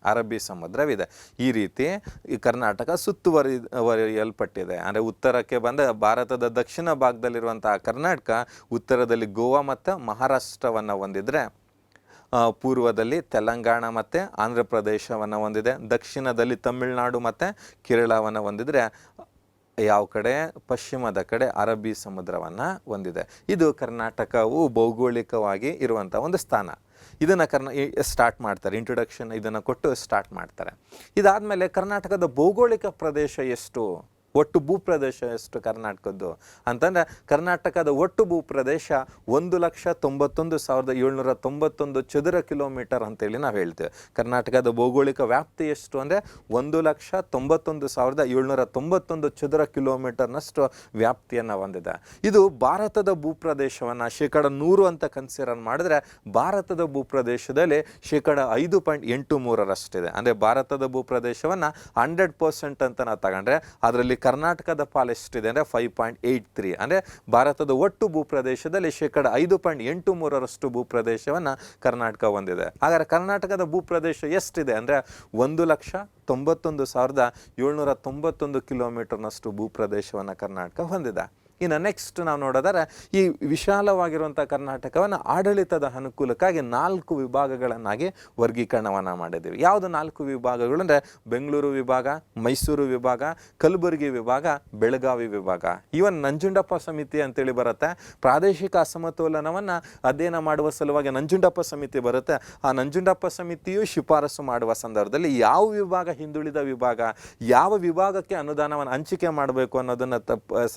ಅರಬ್ಬಿ ಸಮುದ್ರವಿದೆ. ಈ ರೀತಿ ಈ ಕರ್ನಾಟಕ ಸುತ್ತುವರಿಯಲ್ಪಟ್ಟಿದೆ. ಅಂದರೆ ಉತ್ತರಕ್ಕೆ ಬಂದ ಭಾರತದ ದಕ್ಷಿಣ ಭಾಗದಲ್ಲಿರುವಂತಹ ಕರ್ನಾಟಕ ಉತ್ತರದಲ್ಲಿ ಗೋವಾ ಮತ್ತು ಮಹಾರಾಷ್ಟ್ರವನ್ನು ಹೊಂದಿದ್ರೆ, ಪೂರ್ವದಲ್ಲಿ ತೆಲಂಗಾಣ ಮತ್ತು ಆಂಧ್ರ ಪ್ರದೇಶವನ್ನು ಹೊಂದಿದೆ, ದಕ್ಷಿಣದಲ್ಲಿ ತಮಿಳುನಾಡು ಮತ್ತು ಕೇರಳವನ್ನು ಹೊಂದಿದ್ರೆ, ಯಾವ ಕಡೆ? ಪಶ್ಚಿಮದ ಕಡೆ ಅರಬ್ಬಿ ಸಮುದ್ರವನ್ನು ಹೊಂದಿದೆ. ಇದು ಕರ್ನಾಟಕವು ಭೌಗೋಳಿಕವಾಗಿ ಇರುವಂಥ ಒಂದು ಸ್ಥಾನ. ಇದನ್ನು ಸ್ಟಾರ್ಟ್ ಮಾಡ್ತಾರೆ, ಇಂಟ್ರೊಡಕ್ಷನ್ ಇದನ್ನು ಕೊಟ್ಟು ಸ್ಟಾರ್ಟ್ ಮಾಡ್ತಾರೆ. ಇದಾದಮೇಲೆ ಕರ್ನಾಟಕದ ಭೌಗೋಳಿಕ ಪ್ರದೇಶ ಎಷ್ಟು, ಒಟ್ಟು ಭೂಪ್ರದೇಶ ಎಷ್ಟು ಕರ್ನಾಟಕದ್ದು ಅಂತಂದರೆ, ಕರ್ನಾಟಕದ ಒಟ್ಟು ಭೂಪ್ರದೇಶ 1,91,791 ಚದುರ ಕಿಲೋಮೀಟರ್ ಅಂತೇಳಿ ನಾವು ಹೇಳ್ತೇವೆ. ಕರ್ನಾಟಕದ ಭೌಗೋಳಿಕ ವ್ಯಾಪ್ತಿ ಎಷ್ಟು ಅಂದರೆ 1,91,791 ಚದುರ ಕಿಲೋಮೀಟರ್ನಷ್ಟು ವ್ಯಾಪ್ತಿಯನ್ನು ಹೊಂದಿದೆ. ಇದು ಭಾರತದ ಭೂಪ್ರದೇಶವನ್ನು 100% ಅಂತ ಕನ್ಸಿಡರ್ ಮಾಡಿದ್ರೆ ಭಾರತದ ಭೂಪ್ರದೇಶದಲ್ಲಿ 5.83% ಅಂದರೆ ಭಾರತದ ಭೂಪ್ರದೇಶವನ್ನು 100% ಅಂತ ನಾವು ತಗೊಂಡ್ರೆ ಅದರಲ್ಲಿ ಕರ್ನಾಟಕದ ಪಾಲು ಎಷ್ಟಿದೆ ಅಂದರೆ 5.83. ಅಂದರೆ ಭಾರತದ ಒಟ್ಟು ಭೂಪ್ರದೇಶದಲ್ಲಿ 5.83% ಭೂಪ್ರದೇಶವನ್ನು ಕರ್ನಾಟಕ ಹೊಂದಿದೆ. ಹಾಗಾದರೆ ಕರ್ನಾಟಕದ ಭೂಪ್ರದೇಶ ಎಷ್ಟಿದೆ ಅಂದರೆ 1,91,791 ಕಿಲೋಮೀಟರ್ನಷ್ಟು ಭೂಪ್ರದೇಶವನ್ನು ಕರ್ನಾಟಕ ಹೊಂದಿದೆ. ಇನ್ನು ನೆಕ್ಸ್ಟ್ ನಾವು ನೋಡೋದಾದ್ರೆ, ಈ ವಿಶಾಲವಾಗಿರುವಂಥ ಕರ್ನಾಟಕವನ್ನು ಆಡಳಿತದ ಅನುಕೂಲಕ್ಕಾಗಿ 4 ವಿಭಾಗಗಳನ್ನಾಗಿ ವರ್ಗೀಕರಣವನ್ನು ಮಾಡಿದ್ದೀವಿ. ಯಾವುದು 4 ವಿಭಾಗಗಳು ಅಂದರೆ ಬೆಂಗಳೂರು ವಿಭಾಗ, ಮೈಸೂರು ವಿಭಾಗ, ಕಲಬುರಗಿ ವಿಭಾಗ, ಬೆಳಗಾವಿ ವಿಭಾಗ. ಈವನ್ ನಂಜುಂಡಪ್ಪ ಸಮಿತಿ ಅಂತೇಳಿ ಬರುತ್ತೆ. ಪ್ರಾದೇಶಿಕ ಅಸಮತೋಲನವನ್ನು ಅಧ್ಯಯನ ಮಾಡುವ ಸಲುವಾಗಿ ನಂಜುಂಡಪ್ಪ ಸಮಿತಿ ಬರುತ್ತೆ. ಆ ನಂಜುಂಡಪ್ಪ ಸಮಿತಿಯು ಶಿಫಾರಸು ಮಾಡುವ ಸಂದರ್ಭದಲ್ಲಿ ಯಾವ ವಿಭಾಗ ಹಿಂದುಳಿದ ವಿಭಾಗ, ಯಾವ ವಿಭಾಗಕ್ಕೆ ಅನುದಾನವನ್ನು ಹಂಚಿಕೆ ಮಾಡಬೇಕು ಅನ್ನೋದನ್ನು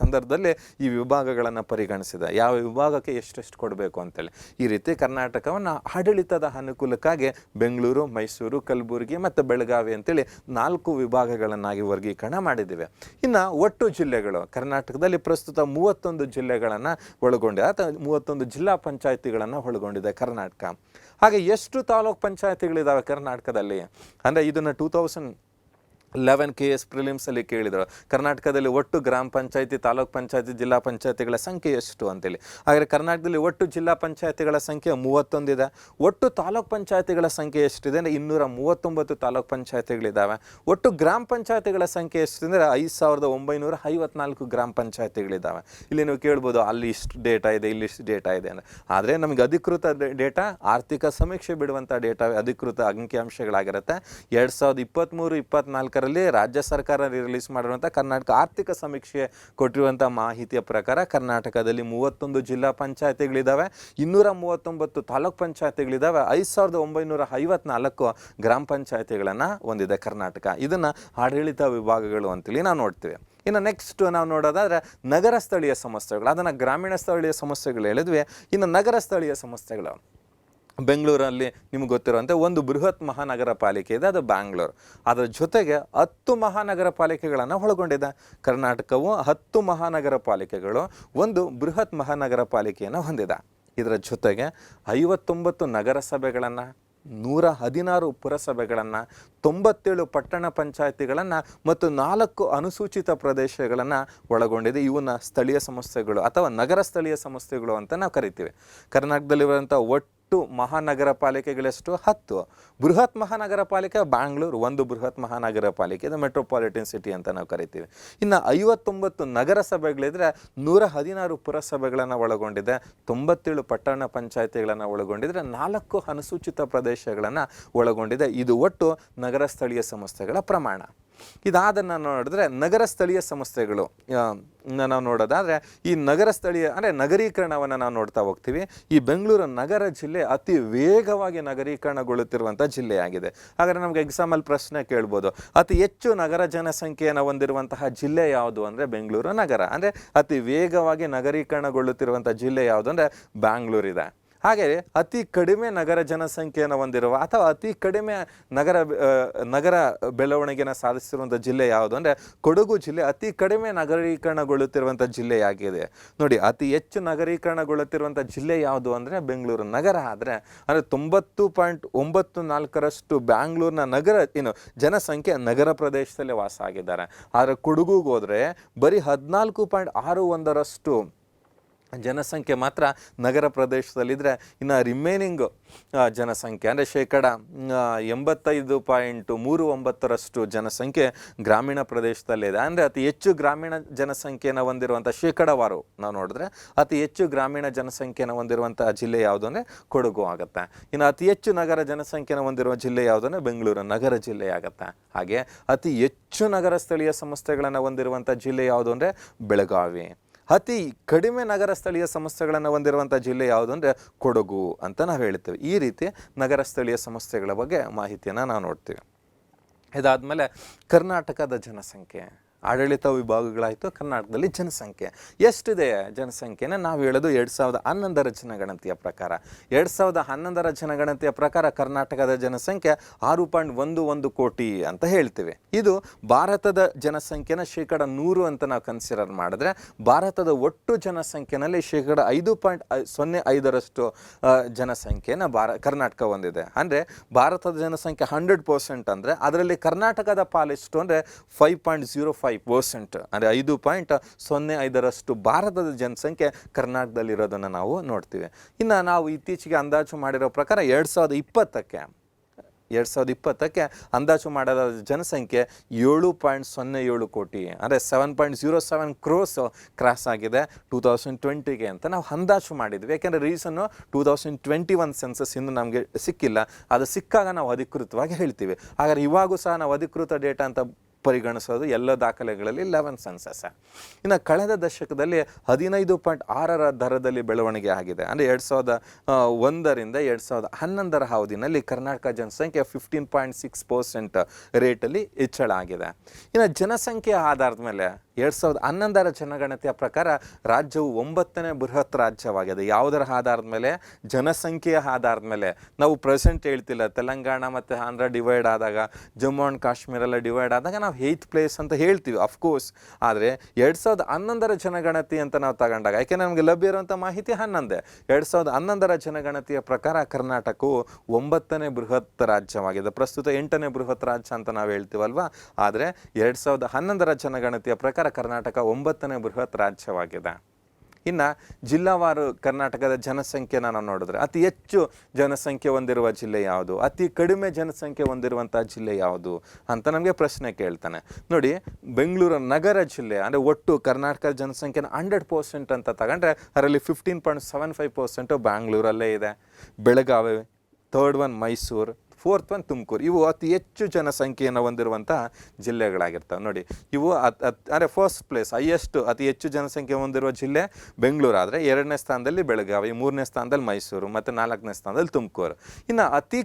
ಸಂದರ್ಭದಲ್ಲಿ ಈ ವಿಭಾಗಗಳನ್ನು ಪರಿಗಣಿಸಿದೆ. ಯಾವ ವಿಭಾಗಕ್ಕೆ ಎಷ್ಟೆಷ್ಟು ಕೊಡಬೇಕು ಅಂತೇಳಿ. ಈ ರೀತಿ ಕರ್ನಾಟಕವನ್ನು ಆಡಳಿತದ ಅನುಕೂಲಕ್ಕಾಗಿ ಬೆಂಗಳೂರು, ಮೈಸೂರು, ಕಲಬುರಗಿ ಮತ್ತು ಬೆಳಗಾವಿ ಅಂತೇಳಿ 4 ವಿಭಾಗಗಳನ್ನಾಗಿ ವರ್ಗೀಕರಣ ಮಾಡಿದ್ದೇವೆ. ಇನ್ನು ಒಟ್ಟು ಜಿಲ್ಲೆಗಳು ಕರ್ನಾಟಕದಲ್ಲಿ ಪ್ರಸ್ತುತ 31 ಜಿಲ್ಲೆಗಳನ್ನು ಒಳಗೊಂಡಿದೆ, ಅಥವಾ 31 ಜಿಲ್ಲಾ ಪಂಚಾಯತಿಗಳನ್ನು ಒಳಗೊಂಡಿದೆ ಕರ್ನಾಟಕ. ಹಾಗೆ ಎಷ್ಟು ತಾಲೂಕು ಪಂಚಾಯತಿಗಳಿದ್ದಾವೆ ಕರ್ನಾಟಕದಲ್ಲಿ ಅಂದರೆ ಇದನ್ನು 11 KS ಪ್ರಿಲಿಮ್ಸಲ್ಲಿ ಕೇಳಿದರು, ಕರ್ನಾಟಕದಲ್ಲಿ ಒಟ್ಟು ಗ್ರಾಮ ಪಂಚಾಯತಿ, ತಾಲೂಕ್ ಪಂಚಾಯತಿ, ಜಿಲ್ಲಾ ಪಂಚಾಯತಿಗಳ ಸಂಖ್ಯೆ ಎಷ್ಟು ಅಂತೇಳಿ. ಹಾಗಾದರೆ ಕರ್ನಾಟಕದಲ್ಲಿ ಒಟ್ಟು ಜಿಲ್ಲಾ ಪಂಚಾಯತಿಗಳ ಸಂಖ್ಯೆ 31 ಇದೆ. ಒಟ್ಟು ತಾಲೂಕ್ ಪಂಚಾಯತಿಗಳ ಸಂಖ್ಯೆ ಎಷ್ಟಿದೆ ಅಂದರೆ 239 ತಾಲೂಕ್ ಪಂಚಾಯತಿಗಳಿದ್ದಾವೆ. ಒಟ್ಟು ಗ್ರಾಮ ಪಂಚಾಯತಿಗಳ ಸಂಖ್ಯೆ ಎಷ್ಟಿದೆ 5954 ಗ್ರಾಮ ಪಂಚಾಯತಿಗಳಿದ್ದಾವೆ. ಇಲ್ಲಿ ನೀವು ಕೇಳ್ಬೋದು ಅಲ್ಲಿ ಇಷ್ಟು ಡೇಟಾ ಇದೆ, ಇಲ್ಲಿ ಇಷ್ಟು ಡೇಟಾ ಇದೆ ಅಂದರೆ. ಆದರೆ ನಮಗೆ ಅಧಿಕೃತ ಡೇಟಾ, ಆರ್ಥಿಕ ಸಮೀಕ್ಷೆ ಬಿಡುವಂಥ ಡೇಟಾ ಅಧಿಕೃತ ಅಂಕಿಅಂಶಗಳಾಗಿರುತ್ತೆ. 2023-24 ರಾಜ್ಯ ಸರ್ಕಾರ ರಿಲೀಸ್ ಮಾಡಿರುವಂಥ ಕರ್ನಾಟಕ ಆರ್ಥಿಕ ಸಮೀಕ್ಷೆ ಕೊಟ್ಟಿರುವಂಥ ಮಾಹಿತಿಯ ಪ್ರಕಾರ ಕರ್ನಾಟಕದಲ್ಲಿ 31 ಜಿಲ್ಲಾ ಪಂಚಾಯತಿಗಳಿದ್ದಾವೆ, 239 ತಾಲೂಕ್ ಪಂಚಾಯತಿಗಳಿದ್ದಾವೆ, 5954 ಗ್ರಾಮ ಪಂಚಾಯತಿಗಳನ್ನು ಹೊಂದಿದೆ ಕರ್ನಾಟಕ. ಇದನ್ನು ಆಡಳಿತ ವಿಭಾಗಗಳು ಅಂತೇಳಿ ನಾವು ನೋಡ್ತೀವಿ. ಇನ್ನು ನೆಕ್ಸ್ಟ್ ನಾವು ನೋಡೋದಾದರೆ ನಗರ ಸ್ಥಳೀಯ ಸಂಸ್ಥೆಗಳು, ಅದನ್ನು ಗ್ರಾಮೀಣ ಸ್ಥಳೀಯ ಸಂಸ್ಥೆಗಳು ಹೇಳಿದ್ವಿ. ಇನ್ನು ನಗರ ಸ್ಥಳೀಯ ಸಂಸ್ಥೆಗಳು, ಬೆಂಗಳೂರಲ್ಲಿ ನಿಮ್ಗೆ ಗೊತ್ತಿರುವಂತೆ ಒಂದು ಬೃಹತ್ ಮಹಾನಗರ ಪಾಲಿಕೆ ಇದೆ, ಅದು ಬ್ಯಾಂಗ್ಳೂರು. ಅದರ ಜೊತೆಗೆ 10 ಮಹಾನಗರ ಪಾಲಿಕೆಗಳನ್ನು ಒಳಗೊಂಡಿದೆ. ಕರ್ನಾಟಕವು 10 ಮಹಾನಗರ ಪಾಲಿಕೆಗಳು, ಒಂದು ಬೃಹತ್ ಮಹಾನಗರ ಪಾಲಿಕೆಯನ್ನು ಹೊಂದಿದೆ. ಇದರ ಜೊತೆಗೆ 59 ನಗರಸಭೆಗಳನ್ನು, 116 ಪುರಸಭೆಗಳನ್ನು, 97 ಪಟ್ಟಣ ಪಂಚಾಯತಿಗಳನ್ನು ಮತ್ತು 4 ಅನುಸೂಚಿತ ಪ್ರದೇಶಗಳನ್ನು ಒಳಗೊಂಡಿದೆ. ಇವನ್ನ ಸ್ಥಳೀಯ ಸಂಸ್ಥೆಗಳು ಅಥವಾ ನಗರ ಸ್ಥಳೀಯ ಸಂಸ್ಥೆಗಳು ಅಂತ ನಾವು ಕರಿತೀವಿ. ಕರ್ನಾಟಕದಲ್ಲಿರುವಂಥ ಒಟ್ಟು ಮಹಾನಗರ ಪಾಲಿಕೆಗಳೆಷ್ಟು? 10. ಬೃಹತ್ ಮಹಾನಗರ ಪಾಲಿಕೆ ಬ್ಯಾಂಗ್ಳೂರು, ಒಂದು ಬೃಹತ್ ಮಹಾನಗರ ಪಾಲಿಕೆ, ಇದು ಮೆಟ್ರೋಪಾಲಿಟನ್ ಸಿಟಿ ಅಂತ ನಾವು ಕರಿತೀವಿ. ಇನ್ನು 59 ನಗರಸಭೆಗಳಿದ್ರೆ 116 ಪುರಸಭೆಗಳನ್ನು ಒಳಗೊಂಡಿದೆ, 97 ಪಟ್ಟಣ ಪಂಚಾಯತಿಗಳನ್ನು ಒಳಗೊಂಡಿದ್ರೆ, 4 ಅನುಸೂಚಿತ ಪ್ರದೇಶಗಳನ್ನು ಒಳಗೊಂಡಿದೆ. ಇದು ಒಟ್ಟು ನಗರ ಸ್ಥಳೀಯ ಸಂಸ್ಥೆಗಳ ಪ್ರಮಾಣ. ಇದಾದನ್ನು ನೋಡಿದ್ರೆ ನಗರ ಸ್ಥಳೀಯ ಸಂಸ್ಥೆಗಳು ನಾವು ನೋಡೋದಾದರೆ ಈ ನಗರ ಸ್ಥಳೀಯ ಅಂದರೆ ನಗರೀಕರಣವನ್ನು ನಾವು ನೋಡ್ತಾ ಹೋಗ್ತೀವಿ. ಈ ಬೆಂಗಳೂರು ನಗರ ಜಿಲ್ಲೆ ಅತಿ ವೇಗವಾಗಿ ನಗರೀಕರಣಗೊಳ್ಳುತ್ತಿರುವಂಥ ಜಿಲ್ಲೆಯಾಗಿದೆ. ಹಾಗಾದರೆ ನಮಗೆ ಎಕ್ಸಾಮಲ್ಲಿ ಪ್ರಶ್ನೆ ಕೇಳ್ಬೋದು, ಅತಿ ಹೆಚ್ಚು ನಗರ ಜನಸಂಖ್ಯೆಯನ್ನು ಹೊಂದಿರುವಂತಹ ಜಿಲ್ಲೆ ಯಾವುದು ಅಂದರೆ ಬೆಂಗಳೂರು ನಗರ. ಅಂದರೆ ಅತಿ ವೇಗವಾಗಿ ನಗರೀಕರಣಗೊಳ್ಳುತ್ತಿರುವಂಥ ಜಿಲ್ಲೆ ಯಾವುದು ಅಂದರೆ ಬ್ಯಾಂಗ್ಳೂರಿದೆ. ಹಾಗೆ ಅತಿ ಕಡಿಮೆ ನಗರ ಜನಸಂಖ್ಯೆಯನ್ನು ಹೊಂದಿರುವ ಅಥವಾ ಅತಿ ಕಡಿಮೆ ನಗರ ಬೆಳವಣಿಗೆಯನ್ನು ಸಾಧಿಸಿರುವಂಥ ಜಿಲ್ಲೆ ಯಾವುದು ಅಂದರೆ ಕೊಡಗು ಜಿಲ್ಲೆ ಅತಿ ಕಡಿಮೆ ನಗರೀಕರಣಗೊಳ್ಳುತ್ತಿರುವಂಥ ಜಿಲ್ಲೆಯಾಗಿದೆ. ನೋಡಿ, ಅತಿ ಹೆಚ್ಚು ನಗರೀಕರಣಗೊಳ್ಳುತ್ತಿರುವಂಥ ಜಿಲ್ಲೆ ಯಾವುದು ಅಂದರೆ ಬೆಂಗಳೂರು ನಗರ. ಆದರೆ 90.94% ಬ್ಯಾಂಗ್ಳೂರಿನ ಜನಸಂಖ್ಯೆ ನಗರ ಪ್ರದೇಶದಲ್ಲೇ ವಾಸ ಆಗಿದ್ದಾರೆ. ಆದರೆ ಕೊಡಗುಗೆ ಹೋದರೆ ಬರೀ 14.61% ಜನಸಂಖ್ಯೆ ಮಾತ್ರ ನಗರ ಪ್ರದೇಶದಲ್ಲಿದ್ದರೆ, ಇನ್ನು ರಿಮೈನಿಂಗ್ ಜನಸಂಖ್ಯೆ ಅಂದರೆ 85.39% ಜನಸಂಖ್ಯೆ ಗ್ರಾಮೀಣ ಪ್ರದೇಶದಲ್ಲಿದೆ. ಅಂದರೆ ಅತಿ ಹೆಚ್ಚು ಗ್ರಾಮೀಣ ಜನಸಂಖ್ಯೆಯನ್ನು ಹೊಂದಿರುವಂಥ ಶೇಕಡಾವಾರು ನಾವು ನೋಡಿದ್ರೆ ಅತಿ ಹೆಚ್ಚು ಗ್ರಾಮೀಣ ಜನಸಂಖ್ಯೆಯನ್ನು ಹೊಂದಿರುವಂಥ ಜಿಲ್ಲೆ ಯಾವುದು ಅಂದರೆ ಕೊಡಗು ಆಗುತ್ತೆ. ಇನ್ನು ಅತಿ ಹೆಚ್ಚು ನಗರ ಜನಸಂಖ್ಯೆಯನ್ನು ಹೊಂದಿರುವ ಜಿಲ್ಲೆ ಯಾವುದು ಅಂದರೆ ಬೆಂಗಳೂರು ನಗರ ಜಿಲ್ಲೆ ಆಗುತ್ತೆ. ಹಾಗೆ ಅತಿ ಹೆಚ್ಚು ನಗರ ಸ್ಥಳೀಯ ಸಂಸ್ಥೆಗಳನ್ನು ಹೊಂದಿರುವಂಥ ಜಿಲ್ಲೆ ಯಾವುದು ಅಂದರೆ ಬೆಳಗಾವಿ. ಅತಿ ಕಡಿಮೆ ನಗರ ಸ್ಥಳೀಯ ಸಂಸ್ಥೆಗಳನ್ನು ಹೊಂದಿರುವಂಥ ಜಿಲ್ಲೆ ಯಾವುದು ಅಂದರೆ ಕೊಡಗು ಅಂತ ನಾವು ಹೇಳ್ತೇವೆ. ಈ ರೀತಿ ನಗರ ಸ್ಥಳೀಯ ಸಂಸ್ಥೆಗಳ ಬಗ್ಗೆ ಮಾಹಿತಿಯನ್ನು ನಾವು ನೋಡ್ತೀವಿ. ಇದಾದಮೇಲೆ ಕರ್ನಾಟಕದ ಜನಸಂಖ್ಯೆ, ಆಡಳಿತ ವಿಭಾಗಗಳಾಯಿತು. ಕರ್ನಾಟಕದಲ್ಲಿ ಜನಸಂಖ್ಯೆ ಎಷ್ಟಿದೆ? ಜನಸಂಖ್ಯೆನ ನಾವು ಹೇಳೋದು 2011ರ ಜನಗಣತಿಯ ಪ್ರಕಾರ. 2011ರ ಜನಗಣತಿಯ ಪ್ರಕಾರ ಕರ್ನಾಟಕದ ಜನಸಂಖ್ಯೆ 6.11 ಕೋಟಿ ಅಂತ ಹೇಳ್ತೀವಿ. ಇದು ಭಾರತದ ಜನಸಂಖ್ಯೆನ 100% ಅಂತ ನಾವು ಕನ್ಸಿಡರ್ ಮಾಡಿದ್ರೆ ಭಾರತದ ಒಟ್ಟು ಜನಸಂಖ್ಯೆನಲ್ಲಿ 5.05% ಜನಸಂಖ್ಯೆನ ಕರ್ನಾಟಕ ಹೊಂದಿದೆ. ಅಂದರೆ ಭಾರತದ ಜನಸಂಖ್ಯೆ 100% ಅಂದರೆ ಅದರಲ್ಲಿ ಕರ್ನಾಟಕದ ಪಾಲಿಷ್ಟು ಅಂದರೆ 5.05%, ಅಂದರೆ 5.05% ಭಾರತದ ಜನಸಂಖ್ಯೆ ಕರ್ನಾಟಕದಲ್ಲಿರೋದನ್ನು ನಾವು ನೋಡ್ತೀವಿ. ಇನ್ನು ನಾವು ಇತ್ತೀಚೆಗೆ ಅಂದಾಜು ಮಾಡಿರೋ ಪ್ರಕಾರ 2020ಕ್ಕೆ ಅಂದಾಜು ಮಾಡದ ಜನಸಂಖ್ಯೆ 7.07 ಕೋಟಿ, ಅಂದರೆ 7.07 ಕ್ರೋರ್ಸ್ ಕ್ರಾಸ್ ಆಗಿದೆ 2020ಗೆ ಅಂತ ನಾವು ಅಂದಾಜು ಮಾಡಿದ್ವಿ. ಯಾಕೆಂದರೆ ರೀಸನ್ನು 2021 ಸೆನ್ಸಸ್ ಇನ್ನು ನಮಗೆ ಸಿಕ್ಕಿಲ್ಲ. ಅದು ಸಿಕ್ಕಾಗ ನಾವು ಅಧಿಕೃತವಾಗಿ ಹೇಳ್ತೀವಿ. ಹಾಗಾದ್ರೆ ಇವಾಗೂ ಸಹ ನಾವು ಅಧಿಕೃತ ಡೇಟಾ ಅಂತ ಪರಿಗಣಿಸೋದು ಎಲ್ಲ ದಾಖಲೆಗಳಲ್ಲಿ 11 ಸೆನ್ಸಸ್. ಇನ್ನು ಕಳೆದ ದಶಕದಲ್ಲಿ 15.6ರ ದರದಲ್ಲಿ ಬೆಳವಣಿಗೆ ಆಗಿದೆ. ಅಂದರೆ 2001ರಿಂದ 2011ರ ಅವಧಿನಲ್ಲಿ ಕರ್ನಾಟಕ ಜನಸಂಖ್ಯೆ 15.6% ರೇಟಲ್ಲಿ ಹೆಚ್ಚಳ ಆಗಿದೆ. ಇನ್ನು ಜನಸಂಖ್ಯೆಯ ಆಧಾರದ ಮೇಲೆ 2011ರ ಜನಗಣತಿಯ ಪ್ರಕಾರ ರಾಜ್ಯವು 9ನೇ ಬೃಹತ್ ರಾಜ್ಯವಾಗಿದೆ. ಯಾವುದರ ಆಧಾರದ ಮೇಲೆ? ಜನಸಂಖ್ಯೆಯ ಆಧಾರದ ಮೇಲೆ. ನಾವು ಪ್ರೆಸೆಂಟ್ ಹೇಳ್ತಿಲ್ಲ, ತೆಲಂಗಾಣ ಮತ್ತು ಆಂಧ್ರ ಡಿವೈಡ್ ಆದಾಗ, ಜಮ್ಮು ಆ್ಯಂಡ್ ಕಾಶ್ಮೀರ ಎಲ್ಲ ಡಿವೈಡ್ ಆದಾಗ ನಾವು ನಾವು 8th ಪ್ಲೇಸ್ ಅಂತ ಹೇಳ್ತೀವಿ ಅಫ್ಕೋರ್ಸ್. ಆದರೆ 2011ರ ಜನಗಣತಿ ಅಂತ ನಾವು ತಗೊಂಡಾಗ, ಯಾಕೆಂದರೆ ನಮಗೆ ಲಭ್ಯ ಇರುವಂಥ ಮಾಹಿತಿ 11. 2011ರ ಜನಗಣತಿಯ ಪ್ರಕಾರ ಕರ್ನಾಟಕವು 9ನೇ ಬೃಹತ್ ರಾಜ್ಯವಾಗಿದೆ. ಪ್ರಸ್ತುತ 8ನೇ ಬೃಹತ್ ರಾಜ್ಯ ಅಂತ ನಾವು ಹೇಳ್ತೀವಲ್ವಾ. ಆದರೆ 2011ರ ಜನಗಣತಿಯ ಪ್ರಕಾರ ಕರ್ನಾಟಕ 9ನೇ ಬೃಹತ್ ರಾಜ್ಯವಾಗಿದೆ. ಇನ್ನು ಜಿಲ್ಲಾವಾರು ಕರ್ನಾಟಕದ ಜನಸಂಖ್ಯೆನ ನಾವು ನೋಡಿದ್ರೆ ಅತಿ ಹೆಚ್ಚು ಜನಸಂಖ್ಯೆ ಹೊಂದಿರುವ ಜಿಲ್ಲೆ ಯಾವುದು, ಅತಿ ಕಡಿಮೆ ಜನಸಂಖ್ಯೆ ಹೊಂದಿರುವಂಥ ಜಿಲ್ಲೆ ಯಾವುದು ಅಂತ ನಮಗೆ ಪ್ರಶ್ನೆ ಕೇಳ್ತಾನೆ. ನೋಡಿ, ಬೆಂಗಳೂರು ನಗರ ಜಿಲ್ಲೆ ಅಂದರೆ ಒಟ್ಟು ಕರ್ನಾಟಕದ ಜನಸಂಖ್ಯೆನ 100% ಅಂತ ತಗೊಂಡ್ರೆ ಅದರಲ್ಲಿ 15.75% ಬ್ಯಾಂಗ್ಳೂರಲ್ಲೇ ಇದೆ. Belagavi, 3rd one Mysuru, 4th one Tumakuru. ಇವು ಅತಿ ಹೆಚ್ಚು ಜನಸಂಖ್ಯೆಯನ್ನು ಹೊಂದಿರುವಂತಹ ಜಿಲ್ಲೆಗಳಾಗಿರ್ತವೆ. ನೋಡಿ, ಇವು ಅಂದರೆ ಫಸ್ಟ್ ಪ್ಲೇಸ್ ಅತಿ ಹೆಚ್ಚು ಜನಸಂಖ್ಯೆ ಹೊಂದಿರುವ ಜಿಲ್ಲೆ ಬೆಂಗಳೂರು ಆದರೆ 2ನೇ ಸ್ಥಾನದಲ್ಲಿ ಬೆಳಗಾವಿ, 3ನೇ ಸ್ಥಾನದಲ್ಲಿ ಮೈಸೂರು ಮತ್ತು 4ನೇ ಸ್ಥಾನದಲ್ಲಿ ತುಮಕೂರು. ಇನ್ನು ಅತಿ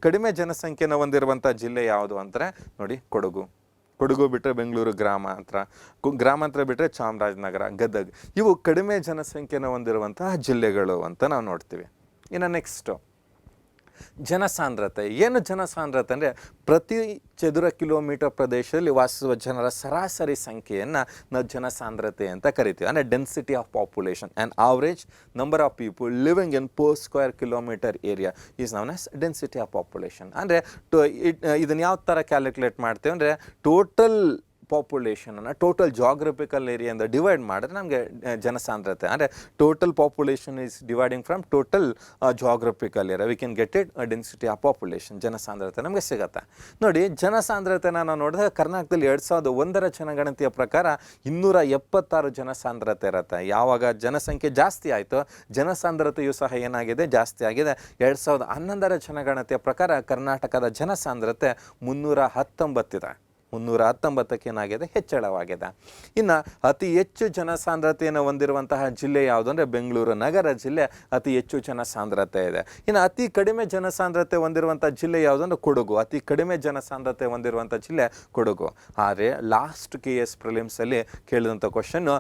ಕಡಿಮೆ ಜನಸಂಖ್ಯೆಯನ್ನು ಹೊಂದಿರುವಂಥ ಜಿಲ್ಲೆ ಯಾವುದು ಅಂದರೆ ನೋಡಿ, ಕೊಡಗು ಬಿಟ್ಟರೆ ಬೆಂಗಳೂರು ಗ್ರಾಮಾಂತರ ಬಿಟ್ಟರೆ ಚಾಮರಾಜನಗರ, ಗದಗ. ಇವು ಕಡಿಮೆ ಜನಸಂಖ್ಯೆಯನ್ನು ಹೊಂದಿರುವಂತಹ ಜಿಲ್ಲೆಗಳು ಅಂತ ನಾವು ನೋಡ್ತೀವಿ. ಇನ್ನು ನೆಕ್ಸ್ಟು ಜನಸಾಂದ್ರತೆ. ಏನು ಜನಸಾಂದ್ರತೆ ಅಂದರೆ ಪ್ರತಿ ಚದುರ ಕಿಲೋಮೀಟರ್ ಪ್ರದೇಶದಲ್ಲಿ ವಾಸಿಸುವ ಜನರ ಸರಾಸರಿ ಸಂಖ್ಯೆಯನ್ನು ನಾವು ಜನಸಾಂದ್ರತೆ ಅಂತ ಕರಿತೀವಿ. ಅಂದರೆ density of population, and average number of people living in per square kilometer area is known as density of population. ಅಂದರೆ ಇದನ್ನು ಯಾವ ಥರ ಕ್ಯಾಲ್ಕುಲೇಟ್ ಮಾಡ್ತೇವೆ ಅಂದರೆ ಟೋಟಲ್ ಪಾಪ್ಯುಲೇಷನನ್ನು ಟೋಟಲ್ ಜಾಗ್ರಫಿಕಲ್ ಏರಿಯಿಂದ ಡಿವೈಡ್ ಮಾಡಿದ್ರೆ ನಮಗೆ ಜನಸಾಂದ್ರತೆ ಅಂದರೆ total population is dividing from total geographical area, we can get it density of population. ಜನಸಾಂದ್ರತೆ ನಮಗೆ ಸಿಗುತ್ತೆ. ನೋಡಿ, ಜನಸಾಂದ್ರತೆನ ನಾವು ನೋಡಿದಾಗ ಕರ್ನಾಟಕದಲ್ಲಿ 2001ರ ಜನಗಣತಿಯ ಪ್ರಕಾರ 276 ಜನಸಾಂದ್ರತೆ ಇರುತ್ತೆ. ಯಾವಾಗ ಜನಸಂಖ್ಯೆ ಜಾಸ್ತಿ ಆಯಿತು ಜನಸಾಂದ್ರತೆಯೂ ಸಹ ಏನಾಗಿದೆ, ಜಾಸ್ತಿ ಆಗಿದೆ. 2011ರ ಜನಗಣತಿಯ ಪ್ರಕಾರ ಕರ್ನಾಟಕದ ಜನಸಾಂದ್ರತೆ 319 ಇದೆ. 319ಕ್ಕೆ ಏನಾಗಿದೆ, ಹೆಚ್ಚಳವಾಗಿದೆ. ಇನ್ನು ಅತಿ ಹೆಚ್ಚು ಜನಸಾಂದ್ರತೆಯನ್ನು ಹೊಂದಿರುವಂತಹ ಜಿಲ್ಲೆ ಯಾವುದು ಅಂದರೆ ಬೆಂಗಳೂರು ನಗರ ಜಿಲ್ಲೆ ಅತಿ ಹೆಚ್ಚು ಜನಸಾಂದ್ರತೆ ಇದೆ. ಇನ್ನು ಅತಿ ಕಡಿಮೆ ಜನಸಾಂದ್ರತೆ ಹೊಂದಿರುವಂಥ ಜಿಲ್ಲೆ ಯಾವುದು ಅಂದರೆ ಕೊಡಗು. ಅತಿ ಕಡಿಮೆ ಜನಸಾಂದ್ರತೆ ಹೊಂದಿರುವಂಥ ಜಿಲ್ಲೆ ಕೊಡಗು. ಆದರೆ ಲಾಸ್ಟ್ KS ಪ್ರಿಲಿಮ್ಸಲ್ಲಿ ಕೇಳಿದಂಥ ಕ್ವಶನ್ನು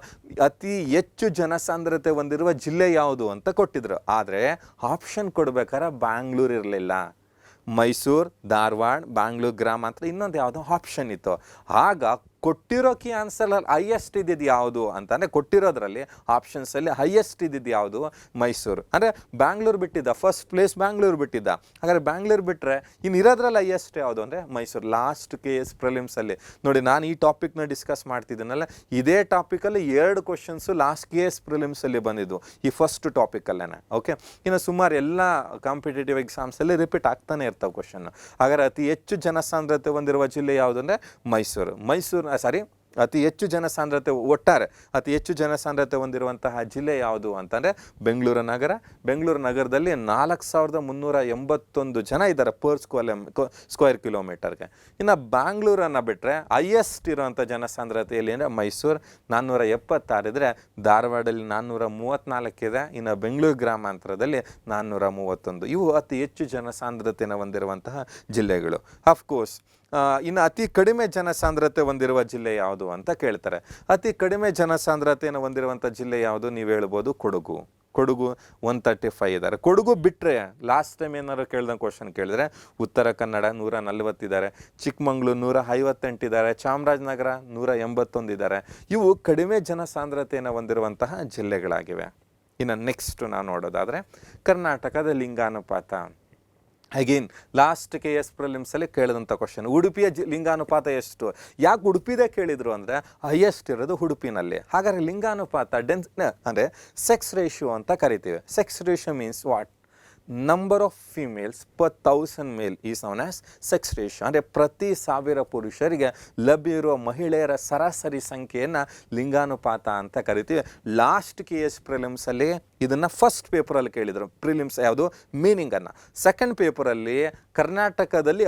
ಅತಿ ಹೆಚ್ಚು ಜನಸಾಂದ್ರತೆ ಹೊಂದಿರುವ ಜಿಲ್ಲೆ ಯಾವುದು ಅಂತ ಕೊಟ್ಟಿದ್ರು. ಆದರೆ ಆಪ್ಷನ್ ಕೊಡ್ಬೇಕಾದ್ರೆ ಬ್ಯಾಂಗ್ಳೂರು ಇರಲಿಲ್ಲ. ಮೈಸೂರು, ಧಾರವಾಡ, ಬ್ಯಾಂಗ್ಳೂರು ಗ್ರಾಮಾಂತರ, ಇನ್ನೊಂದು ಯಾವುದೋ ಆಪ್ಷನ್ ಇತ್ತು. ಆಗ ಕೊಟ್ಟಿರೋ ಕೀ ಆನ್ಸರಲ್ಲಿ ಹೈಯೆಸ್ಟ್ ಇದ್ದಿದ್ದು ಯಾವುದು ಅಂತಂದರೆ ಕೊಟ್ಟಿರೋದ್ರಲ್ಲಿ ಆಪ್ಷನ್ಸಲ್ಲಿ ಹೈಯೆಸ್ಟ್ ಇದ್ದಿದ್ದು ಯಾವುದು, ಮೈಸೂರು. ಅಂದರೆ ಬ್ಯಾಂಗ್ಳೂರು ಬಿಟ್ಟಿದ್ದ, ಫಸ್ಟ್ ಪ್ಲೇಸ್ ಬ್ಯಾಂಗ್ಳೂರು ಬಿಟ್ಟಿದ್ದ. ಹಾಗಾದರೆ ಬ್ಯಾಂಗ್ಳೂರು ಬಿಟ್ಟರೆ ಇನ್ನು ಇರೋದ್ರಲ್ಲಿ ಹೈಯೆಸ್ಟ್ ಯಾವುದು ಅಂದರೆ ಮೈಸೂರು. ಲಾಸ್ಟ್ KS ಪ್ರಿಲಿಮ್ಸಲ್ಲಿ ನೋಡಿ, ನಾನು ಈ ಟಾಪಿಕ್ನ ಡಿಸ್ಕಸ್ ಮಾಡ್ತಿದ್ದೀನಲ್ಲ, ಇದೇ ಟಾಪಿಕಲ್ಲಿ 2 ಕ್ವಶನ್ಸು ಲಾಸ್ಟ್ KS ಪ್ರಿಲಿಮ್ಸಲ್ಲಿ ಬಂದಿದ್ದು ಈ ಫಸ್ಟ್ ಟಾಪಿಕಲ್ಲೇ. ಓಕೆ, ಇನ್ನು ಸುಮಾರು ಎಲ್ಲ ಕಾಂಪಿಟೇಟಿವ್ ಎಕ್ಸಾಮ್ಸಲ್ಲಿ ರಿಪೀಟ್ ಆಗ್ತಾನೆ ಇರ್ತಾವೆ ಕ್ವಶನ್ನು. ಹಾಗಾದರೆ ಅತಿ ಹೆಚ್ಚು ಜನಸಾಂದ್ರತೆ ಹೊಂದಿರುವ ಜಿಲ್ಲೆ ಯಾವುದು ಅಂದರೆ ಮೈಸೂರು. ಅತಿ ಹೆಚ್ಚು ಜನಸಾಂದ್ರತೆ ಅತಿ ಹೆಚ್ಚು ಜನಸಾಂದ್ರತೆ ಹೊಂದಿರುವಂತಹ ಜಿಲ್ಲೆ ಯಾವುದು ಅಂತಂದರೆ ಬೆಂಗಳೂರು ನಗರದಲ್ಲಿ 4381 ಜನ ಇದ್ದಾರೆ per ಸ್ಕ್ವೇರ್ ಕಿಲೋಮೀಟರ್ಗೆ. ಇನ್ನು ಬ್ಯಾಂಗ್ಳೂರನ್ನು ಬಿಟ್ಟರೆ ಹೈಯೆಸ್ಟ್ ಇರುವಂಥ ಜನಸಾಂದ್ರತೆಯಲ್ಲಿ ಅಂದರೆ ಮೈಸೂರು 476 ಇದ್ದರೆ, ಧಾರವಾಡಲ್ಲಿ 434 ಇದೆ. ಇನ್ನು ಬೆಂಗಳೂರು ಗ್ರಾಮಾಂತರದಲ್ಲಿ 431. ಇವು ಅತಿ ಹೆಚ್ಚು ಜನಸಾಂದ್ರತೆಯನ್ನು ಹೊಂದಿರುವಂತಹ ಜಿಲ್ಲೆಗಳು. ಅಫ್ಕೋರ್ಸ್ ಇನ್ನು ಅತಿ ಕಡಿಮೆ ಜನಸಾಂದ್ರತೆ ಹೊಂದಿರುವ ಜಿಲ್ಲೆ ಯಾವುದು ಅಂತ ಕೇಳ್ತಾರೆ. ಅತಿ ಕಡಿಮೆ ಜನಸಾಂದ್ರತೆಯನ್ನು ಹೊಂದಿರುವಂಥ ಜಿಲ್ಲೆ ಯಾವುದು ನೀವು ಹೇಳ್ಬೋದು, ಕೊಡಗು 135 ಇದ್ದಾರೆ. ಕೊಡಗು ಬಿಟ್ಟರೆ ಲಾಸ್ಟ್ ಟೈಮ್ ಏನಾದ್ರು ಕೇಳ್ದಂಗೆ ಕ್ವಶನ್ ಕೇಳಿದ್ರೆ ಉತ್ತರ ಕನ್ನಡ 140 ಇದ್ದಾರೆ, ಚಿಕ್ಕಮಂಗ್ಳೂರು 158 ಇದ್ದಾರೆ, ಚಾಮರಾಜನಗರ 181 ಇದ್ದಾರೆ. ಇವು ಕಡಿಮೆ ಜನಸಾಂದ್ರತೆಯನ್ನು ಹೊಂದಿರುವಂತಹ ಜಿಲ್ಲೆಗಳಾಗಿವೆ. ಇನ್ನು ನೆಕ್ಸ್ಟ್ ನಾವು ನೋಡೋದಾದರೆ ಕರ್ನಾಟಕದ ಲಿಂಗಾನುಪಾತ. ಅಗೇನ್ ಲಾಸ್ಟ್ KS ಪ್ರಿಲಿಮ್ಸಲ್ಲಿ ಕೇಳಿದಂಥ ಕ್ವಶನ್, ಉಡುಪಿಯ ಲಿಂಗಾನುಪಾತ ಎಷ್ಟು? ಯಾಕೆ ಉಡುಪಿದೇ ಕೇಳಿದರು ಅಂದರೆ ಹೈಯೆಸ್ಟ್ ಇರೋದು ಉಡುಪಿನಲ್ಲಿ. ಹಾಗಾದರೆ ಲಿಂಗಾನುಪಾತ ಅಂದರೆ ಸೆಕ್ಸ್ ರೇಷಿಯೋ ಅಂತ ಕರಿತೀವಿ. Sex ratio means what? Number of females per 1000 male is known as sex ratio. ಅಂದರೆ ಪ್ರತಿ 1000 ಪುರುಷರಿಗೆ ಲಭ್ಯ ಇರುವ ಮಹಿಳೆಯರ ಸರಾಸರಿ ಸಂಖ್ಯೆಯನ್ನು ಲಿಂಗಾನುಪಾತ ಅಂತ ಕರಿತೀವಿ. ಲಾಸ್ಟ್ KS ಪ್ರಿಲಿಮ್ಸಲ್ಲಿ ಇದನ್ನು ಫಸ್ಟ್ ಪೇಪರಲ್ಲಿ ಕೇಳಿದರು, ಪ್ರಿಲಿಮ್ಸ್ ಯಾವುದು ಮೀನಿಂಗನ್ನು. ಸೆಕೆಂಡ್ ಪೇಪರಲ್ಲಿ ಕರ್ನಾಟಕದಲ್ಲಿ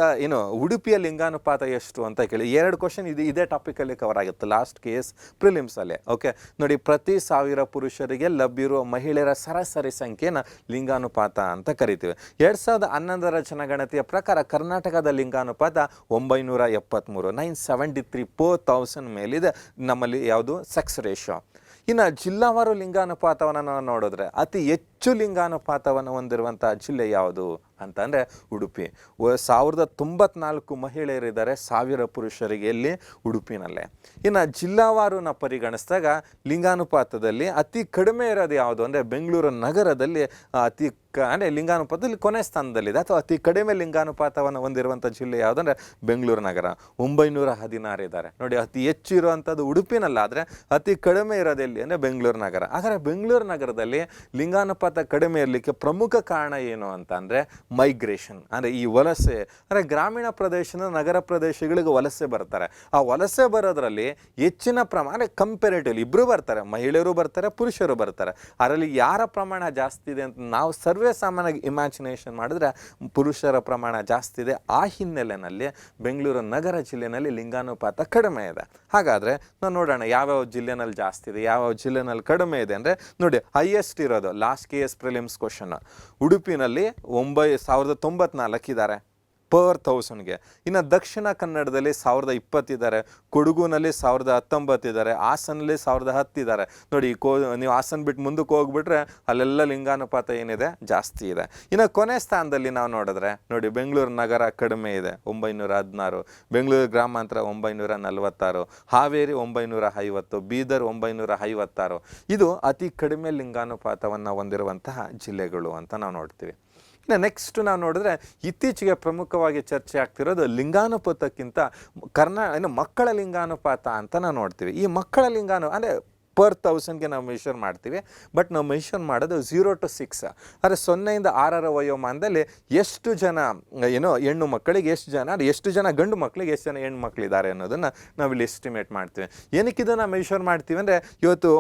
ಉಡುಪಿಯ ಲಿಂಗಾನುಪಾತ ಎಷ್ಟು ಅಂತ ಕೇಳಿ 2 ಕ್ವಶನ್ ಇದೇ ಟಾಪಿಕಲ್ಲಿ ಕವರ್ ಆಗುತ್ತೆ ಲಾಸ್ಟ್ KS ಪ್ರಿಲಿಮ್ಸಲ್ಲಿ. ಓಕೆ, ನೋಡಿ, ಪ್ರತಿ 1000 ಪುರುಷರಿಗೆ ಲಭ್ಯ ಇರುವ ಮಹಿಳೆಯರ ಸರಾಸರಿ ಸಂಖ್ಯೆಯನ್ನು ಲಿಂಗಾನುಪಾತ ಅಂತ ಕರಿತೀವಿ. 2011ರ ಜನಗಣತಿಯ ಪ್ರಕಾರ ಕರ್ನಾಟಕದ ಲಿಂಗಾನುಪಾತ 973, 973 per 1000 ಮೇಲಿದೆ ನಮ್ಮಲ್ಲಿ ಯಾವುದು ಸೆಕ್ಸ್ ರೇಷಿಯೋ. ಇನ್ನು ಜಿಲ್ಲಾವಾರು ಲಿಂಗಾನುಪಾತವನ್ನು ನಾವು ನೋಡಿದ್ರೆ ಅತಿ ಹೆಚ್ಚು ಹೆಚ್ಚು ಲಿಂಗಾನುಪಾತವನ್ನು ಹೊಂದಿರುವಂತಹ ಜಿಲ್ಲೆ ಯಾವುದು ಅಂತಂದರೆ ಉಡುಪಿ. 1094 ಮಹಿಳೆಯರಿದ್ದಾರೆ 1000 ಪುರುಷರಿಗೆ ಎಲ್ಲಿ ಉಡುಪಿನಲ್ಲೇ. ಇನ್ನು ಜಿಲ್ಲಾವಾರು ನಾವು ಪರಿಗಣಿಸಿದಾಗ ಲಿಂಗಾನುಪಾತದಲ್ಲಿ ಅತಿ ಕಡಿಮೆ ಇರೋದು ಯಾವುದು ಅಂದರೆ ಬೆಂಗಳೂರು ನಗರದಲ್ಲಿ ಅತಿ ಅಂದರೆ ಲಿಂಗಾನುಪಾತದಲ್ಲಿ ಕೊನೆ ಸ್ಥಾನದಲ್ಲಿದೆ, ಅಥವಾ ಅತಿ ಕಡಿಮೆ ಲಿಂಗಾನುಪಾತವನ್ನು ಹೊಂದಿರುವಂಥ ಜಿಲ್ಲೆ ಯಾವುದಂದರೆ ಬೆಂಗಳೂರು ನಗರ 916 ಇದ್ದಾರೆ. ನೋಡಿ, ಅತಿ ಹೆಚ್ಚು ಇರುವಂಥದ್ದು ಉಡುಪಿನಲ್ಲಾದರೆ ಅತಿ ಕಡಿಮೆ ಇರೋದು ಎಲ್ಲಿ ಅಂದರೆ ಬೆಂಗಳೂರು ನಗರ. ಆದರೆ ಬೆಂಗಳೂರು ನಗರದಲ್ಲಿ ಲಿಂಗಾನುಪಾತ ಕಡಿಮೆ ಇರಲಿಕ್ಕೆ ಪ್ರಮುಖ ಕಾರಣ ಏನು ಅಂತ ಅಂದರೆ ಮೈಗ್ರೇಷನ್, ಅಂದರೆ ಈ ವಲಸೆ. ಅಂದರೆ ಗ್ರಾಮೀಣ ಪ್ರದೇಶದ ನಗರ ಪ್ರದೇಶಗಳಿಗೆ ವಲಸೆ ಬರ್ತಾರೆ. ಆ ವಲಸೆ ಬರೋದ್ರಲ್ಲಿ ಹೆಚ್ಚಿನ ಪ್ರಮಾಣ ಕಂಪೇರೇಟಿವ್ಲಿ ಇಬ್ಬರು ಬರ್ತಾರೆ, ಮಹಿಳೆಯರು ಬರ್ತಾರೆ, ಪುರುಷರು ಬರ್ತಾರೆ. ಅದರಲ್ಲಿ ಯಾರ ಪ್ರಮಾಣ ಜಾಸ್ತಿ ಇದೆ ಅಂತ ನಾವು ಸರ್ವೇ ಸಾಮಾನ್ಯವಾಗಿ ಇಮ್ಯಾಜಿನೇಷನ್ ಮಾಡಿದ್ರೆ ಪುರುಷರ ಪ್ರಮಾಣ ಜಾಸ್ತಿ ಇದೆ. ಆ ಹಿನ್ನೆಲೆಯಲ್ಲಿ ಬೆಂಗಳೂರು ನಗರ ಜಿಲ್ಲೆಯಲ್ಲಿ ಲಿಂಗಾನುಪಾತ ಕಡಿಮೆ ಇದೆ. ಹಾಗಾದರೆ ನಾವು ನೋಡೋಣ ಯಾವ್ಯಾವ ಜಿಲ್ಲೆನಲ್ಲಿ ಜಾಸ್ತಿ ಇದೆ, ಯಾವ್ಯಾವ ಜಿಲ್ಲೆನಲ್ಲಿ ಕಡಿಮೆ ಇದೆ ಅಂದರೆ ನೋಡಿ, ಹೈಯೆಸ್ಟ್ ಇರೋದು ಲಾಸ್ಟ್ KS ಪ್ರಿಲಿಮ್ಸ್ ಕ್ವಶನ್ ಉಡುಪಿನಲ್ಲಿ 1094 ಇದ್ದಾರೆ ಪರ್ 1000ಗೆ. ಇನ್ನು ದಕ್ಷಿಣ ಕನ್ನಡದಲ್ಲಿ 1020 ಇದ್ದಾರೆ, ಕೊಡಗುನಲ್ಲಿ 1019 ಇದ್ದಾರೆ, ಹಾಸನಲ್ಲಿ 1010 ಇದ್ದಾರೆ. ನೋಡಿ, ನೀವು ಹಾಸನ ಬಿಟ್ಟು ಮುಂದಕ್ಕೆ ಹೋಗ್ಬಿಟ್ರೆ ಅಲ್ಲೆಲ್ಲ ಲಿಂಗಾನುಪಾತ ಏನಿದೆ ಜಾಸ್ತಿ ಇದೆ. ಇನ್ನು ಕೊನೆ ಸ್ಥಾನದಲ್ಲಿ ನಾವು ನೋಡಿದ್ರೆ ನೋಡಿ, ಬೆಂಗಳೂರು ನಗರ ಕಡಿಮೆ ಇದೆ 916, ಬೆಂಗಳೂರು ಗ್ರಾಮಾಂತರ 946, ಹಾವೇರಿ 950, ಬೀದರ್ 956. ಇದು ಅತಿ ಕಡಿಮೆ ಲಿಂಗಾನುಪಾತವನ್ನು ಹೊಂದಿರುವಂತಹ ಜಿಲ್ಲೆಗಳು ಅಂತ ನಾವು ನೋಡ್ತೀವಿ. ಇನ್ನು ನೆಕ್ಸ್ಟ್ ನಾವು ನೋಡಿದ್ರೆ ಇತ್ತೀಚೆಗೆ ಪ್ರಮುಖವಾಗಿ ಚರ್ಚೆ ಆಗ್ತಿರೋದು ಲಿಂಗಾನುಪಾತಕ್ಕಿಂತ ಮಕ್ಕಳ ಲಿಂಗಾನುಪಾತ ಅಂತ ನಾವು ನೋಡ್ತೀವಿ. ಈ ಮಕ್ಕಳ ಅಂದರೆ ಪರ್ 1000ಗೆ ನಾವು ಮೆಷರ್ ಮಾಡ್ತೀವಿ, ಬಟ್ ನಾವು ಮೆಷರ್ ಮಾಡೋದು 0 to 6, ಅಂದರೆ 0 ಇಂದ 6 ವಯೋಮಾನದಲ್ಲಿ ಎಷ್ಟು ಜನ ಹೆಣ್ಣು ಮಕ್ಕಳಿಗೆ ಎಷ್ಟು ಜನ ಗಂಡು ಮಕ್ಕಳಿಗೆ ಎಷ್ಟು ಜನ ಹೆಣ್ಣು ಮಕ್ಕಳಿದ್ದಾರೆ ಅನ್ನೋದನ್ನು ನಾವಿಲ್ಲಿ ಎಸ್ಟಿಮೇಟ್ ಮಾಡ್ತೀವಿ. ಏನಕ್ಕೆ ಇದನ್ನು ಮೆಷರ್ ಮಾಡ್ತೀವಿ ಅಂದರೆ ಇವತ್ತು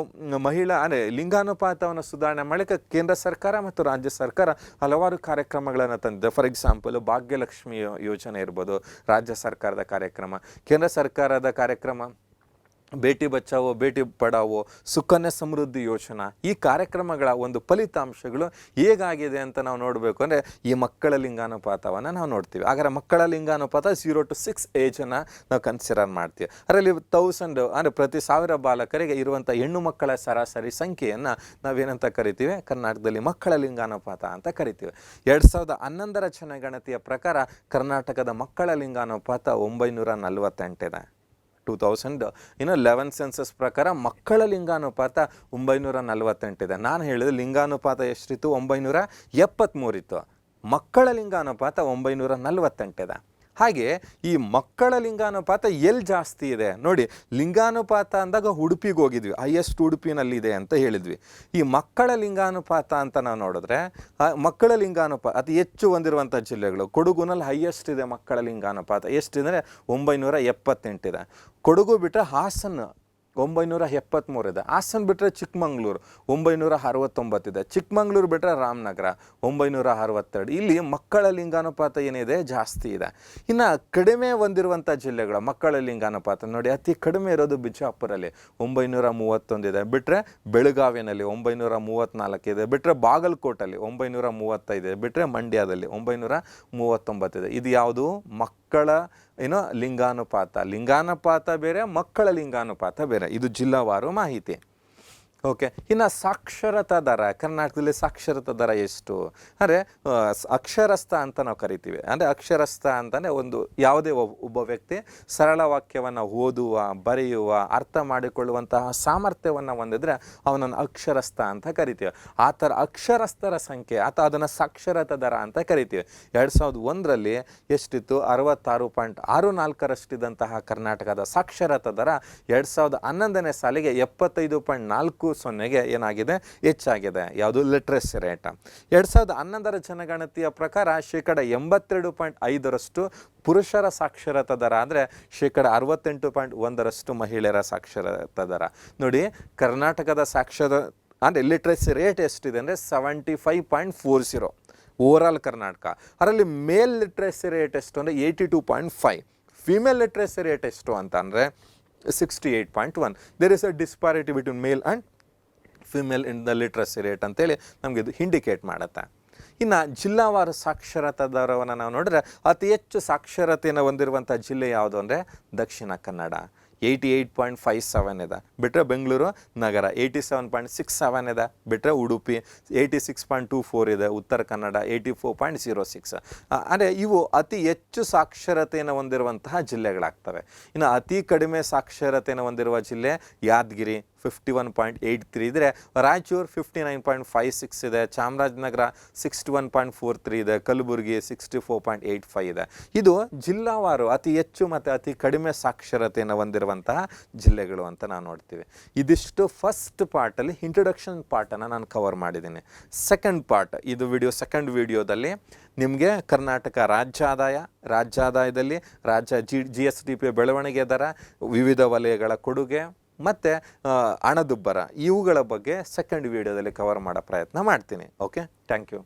ಮಹಿಳಾ ಲಿಂಗಾನುಪಾತವನ್ನು ಸುಧಾರಣೆ ಮಾಡಲಿಕ್ಕೆ ಕೇಂದ್ರ ಸರ್ಕಾರ ಮತ್ತು ರಾಜ್ಯ ಸರ್ಕಾರ ಹಲವಾರು ಕಾರ್ಯಕ್ರಮಗಳನ್ನು ತಂದಿದೆ. ಫಾರ್ ಎಕ್ಸಾಂಪಲ್ ಭಾಗ್ಯಲಕ್ಷ್ಮಿ ಯೋಜನೆ ಇರ್ಬೋದು ರಾಜ್ಯ ಸರ್ಕಾರದ ಕಾರ್ಯಕ್ರಮ, ಕೇಂದ್ರ ಸರ್ಕಾರದ ಕಾರ್ಯಕ್ರಮ ಬೇಟಿ ಬಚಾವೋ ಬೇಟಿ ಪಡಾವೋ, ಸುಕನ್ಯಾ ಸಮೃದ್ಧಿ ಯೋಜನಾ. ಈ ಕಾರ್ಯಕ್ರಮಗಳ ಒಂದು ಫಲಿತಾಂಶಗಳು ಹೇಗಾಗಿದೆ ಅಂತ ನಾವು ನೋಡಬೇಕು ಅಂದರೆ ಈ ಮಕ್ಕಳ ಲಿಂಗಾನುಪಾತವನ್ನು ನಾವು ನೋಡ್ತೀವಿ. ಹಾಗಾದರೆ ಮಕ್ಕಳ ಲಿಂಗಾನುಪಾತ 0 to 6 ಏಜನ್ನು ನಾವು ಕನ್ಸಿಡರ್ ಮಾಡ್ತೀವಿ. ಅದರಲ್ಲಿ 1000 ಅಂದರೆ ಪ್ರತಿ 1000 ಬಾಲಕರಿಗೆ ಇರುವಂಥ ಹೆಣ್ಣು ಮಕ್ಕಳ ಸರಾಸರಿ ಸಂಖ್ಯೆಯನ್ನು ನಾವೇನಂತ ಕರಿತೀವಿ, ಕರ್ನಾಟಕದಲ್ಲಿ ಮಕ್ಕಳ ಲಿಂಗಾನುಪಾತ ಅಂತ ಕರಿತೀವಿ. 2011ರ ಜನಗಣತಿಯ ಪ್ರಕಾರ ಕರ್ನಾಟಕದ ಮಕ್ಕಳ ಲಿಂಗಾನುಪಾತ 948 ಇದೆ. 2011 ಸೆನ್ಸಸ್ ಪ್ರಕಾರ ಮಕ್ಕಳ ಲಿಂಗಾನುಪಾತ 948 ಇದೆ. ನಾನು ಹೇಳಿದ ಲಿಂಗಾನುಪಾತ ಎಷ್ಟಿತ್ತು, 973 ಇತ್ತು. ಮಕ್ಕಳ ಲಿಂಗಾನುಪಾತ 948 ಇದೆ. ಹಾಗೆ ಈ ಮಕ್ಕಳ ಲಿಂಗಾನುಪಾತ ಎಲ್ಲಿ ಜಾಸ್ತಿ ಇದೆ ನೋಡಿ, ಲಿಂಗಾನುಪಾತ ಅಂದಾಗ ಉಡುಪಿಗೆ ಹೋಗಿದ್ವಿ, ಹೈಯೆಸ್ಟ್ ಉಡುಪಿನಲ್ಲಿದೆ ಅಂತ ಹೇಳಿದ್ವಿ. ಈ ಮಕ್ಕಳ ಲಿಂಗಾನುಪಾತ ಅಂತ ನಾವು ನೋಡಿದ್ರೆ ಮಕ್ಕಳ ಲಿಂಗಾನುಪಾತ ಅತಿ ಹೆಚ್ಚು ಹೊಂದಿರುವಂಥ ಜಿಲ್ಲೆಗಳು ಕೊಡಗುನಲ್ಲಿ ಹೈಯೆಸ್ಟ್ ಇದೆ. ಮಕ್ಕಳ ಲಿಂಗಾನುಪಾತ ಎಷ್ಟಿದೆ, 978 ಇದೆ. ಕೊಡಗು ಬಿಟ್ಟರೆ ಹಾಸನ 973 ಇದೆ. ಹಾಸನ ಬಿಟ್ಟರೆ ಚಿಕ್ಕಮಂಗ್ಳೂರು 969 ಇದೆ. ಚಿಕ್ಕಮಂಗ್ಳೂರು ಬಿಟ್ಟರೆ ರಾಮನಗರ 962. ಇಲ್ಲಿ ಮಕ್ಕಳ ಲಿಂಗಾನುಪಾತ ಏನಿದೆ ಜಾಸ್ತಿ ಇದೆ. ಇನ್ನು ಕಡಿಮೆ ಹೊಂದಿರುವಂಥ ಜಿಲ್ಲೆಗಳು ಮಕ್ಕಳ ಲಿಂಗಾನುಪಾತ ನೋಡಿ, ಅತಿ ಕಡಿಮೆ ಇರೋದು ಬಿಜಾಪುರಲ್ಲಿ 931 ಇದೆ, ಬಿಟ್ಟರೆ ಬೆಳಗಾವಿನಲ್ಲಿ 934 ಇದೆ, ಬಿಟ್ಟರೆ ಬಾಗಲಕೋಟಲ್ಲಿ 935 ಇದೆ, ಬಿಟ್ಟರೆ ಮಂಡ್ಯದಲ್ಲಿ 939 ಇದೆ. ಇದು ಯಾವುದು ಮಕ್ಕಳ ಲಿಂಗಾನುಪಾತ ಬೇರೆ, ಮಕ್ಕಳ ಲಿಂಗಾನುಪಾತ ಬೇರೆ. ಇದು ಜಿಲ್ಲಾವಾರು ಮಾಹಿತಿ. ಓಕೆ, ಇನ್ನು ಸಾಕ್ಷರತಾ ದರ ಕರ್ನಾಟಕದಲ್ಲಿ ಸಾಕ್ಷರತಾ ದರ ಎಷ್ಟು ಅಂದರೆ ಅಕ್ಷರಸ್ಥ ಅಂತ ನಾವು ಕರಿತೀವಿ. ಅಂದರೆ ಅಕ್ಷರಸ್ಥ ಅಂತಂದರೆ ಒಂದು ಯಾವುದೇ ಒಬ್ಬ ವ್ಯಕ್ತಿ ಸರಳ ವಾಕ್ಯವನ್ನು ಓದುವ, ಬರೆಯುವ, ಅರ್ಥ ಮಾಡಿಕೊಳ್ಳುವಂತಹ ಸಾಮರ್ಥ್ಯವನ್ನು ಹೊಂದಿದ್ರೆ ಅವನನ್ನು ಅಕ್ಷರಸ್ಥ ಅಂತ ಕರಿತೀವಿ. ಆ ಥರ ಅಕ್ಷರಸ್ಥರ ಸಂಖ್ಯೆ ಅಥವಾ ಅದನ್ನು ಸಾಕ್ಷರತಾ ದರ ಅಂತ ಕರಿತೀವಿ. 2001ರಲ್ಲಿ ಎಷ್ಟಿತ್ತು, 66.64ರಷ್ಟಿದ್ದಂತಹ ಕರ್ನಾಟಕದ ಸಾಕ್ಷರತಾ ದರ 2011ನೇ ಸಾಲಿಗೆ 75.40 ಏನಾಗಿದೆ, ಹೆಚ್ಚಾಗಿದೆ. ಯಾವುದು, ಲಿಟ್ರಸಿ ರೇಟ್. 2011ರ ಜನಗಣತಿಯ ಪ್ರಕಾರ 82.5% ಪುರುಷರ ಸಾಕ್ಷರತಾ ದರ ಅಂದರೆ 68.1% ಮಹಿಳೆಯರ ಸಾಕ್ಷರತಾ ದರ. ನೋಡಿ, ಕರ್ನಾಟಕದ ಅಂದರೆ ಲಿಟ್ರಸಿ ರೇಟ್ ಎಷ್ಟಿದೆ ಅಂದರೆ 75.40 ಓವರಾಲ್ ಕರ್ನಾಟಕ. ಅದರಲ್ಲಿ ಮೇಲ್ ಲಿಟ್ರಸಿ ರೇಟ್ ಎಷ್ಟು ಅಂದರೆ 82.5, ಫಿಮೇಲ್ ಲಿಟ್ರಸಿ ರೇಟ್ ಎಷ್ಟು ಅಂತ ಅಂದರೆ 68.1. There is a disparity between male and female in the literacy rate ಅಂತೇಳಿ ನಮಗೆ ಇದು ಇಂಡಿಕೇಟ್ ಮಾಡುತ್ತೆ. ಇನ್ನು ಜಿಲ್ಲಾವಾರು ಸಾಕ್ಷರತಾ ದರವನ್ನು ನಾವು ನೋಡಿದ್ರೆ ಅತಿ ಹೆಚ್ಚು ಸಾಕ್ಷರತೆಯನ್ನು ಹೊಂದಿರುವಂಥ ಜಿಲ್ಲೆ ಯಾವುದು ಅಂದರೆ ದಕ್ಷಿಣ ಕನ್ನಡ. 88.57 ಇದೆ. ಬಿಟ್ಟರೆ ಬೆಂಗಳೂರು ನಗರ 87.67 ಇದೆ. ಬಿಟ್ಟರೆ ಉಡುಪಿ 86.24 ಇದೆ. ಉತ್ತರ ಕನ್ನಡ 84.06. ಅಂದರೆ ಇವು ಅತಿ ಹೆಚ್ಚು ಸಾಕ್ಷರತೆಯನ್ನು ಹೊಂದಿರುವಂತಹ ಜಿಲ್ಲೆಗಳಾಗ್ತವೆ. ಇನ್ನು ಅತಿ ಕಡಿಮೆ ಸಾಕ್ಷರತೆಯನ್ನು ಹೊಂದಿರುವ ಜಿಲ್ಲೆ ಯಾದಗಿರಿ 51.83 ಇದ್ದರೆ, ರಾಯಚೂರು 59.56 ಇದೆ, ಚಾಮರಾಜನಗರ 61.43 ಇದೆ, ಕಲಬುರಗಿ 64.85 ಇದೆ. ಇದು ಜಿಲ್ಲಾವಾರು ಅತಿ ಹೆಚ್ಚು ಮತ್ತು ಅತಿ ಕಡಿಮೆ ಸಾಕ್ಷರತೆಯನ್ನು ಹೊಂದಿರುವಂತಹ ಜಿಲ್ಲೆಗಳು ಅಂತ ನಾವು ನೋಡ್ತೀವಿ. ಇದಿಷ್ಟು ಫಸ್ಟ್ ಪಾರ್ಟಲ್ಲಿ ಇಂಟ್ರೊಡಕ್ಷನ್ ಪಾರ್ಟನ್ನು ನಾನು ಕವರ್ ಮಾಡಿದ್ದೀನಿ. ಸೆಕೆಂಡ್ ಪಾರ್ಟ್, ಇದು ಸೆಕೆಂಡ್ ವಿಡಿಯೋದಲ್ಲಿ ನಿಮಗೆ ಕರ್ನಾಟಕ ರಾಜ್ಯಾದಾಯದಲ್ಲಿ ರಾಜ್ಯ GSDP ಬೆಳವಣಿಗೆ ದರ, ವಿವಿಧ ವಲಯಗಳ ಕೊಡುಗೆ ಮತ್ತು ಹಣದುಬ್ಬರ ಇವುಗಳ ಬಗ್ಗೆ ಸೆಕೆಂಡ್ ವಿಡಿಯೋದಲ್ಲಿ ಕವರ್ ಮಾಡೋ ಪ್ರಯತ್ನ ಮಾಡ್ತೀನಿ. Okay, thank you.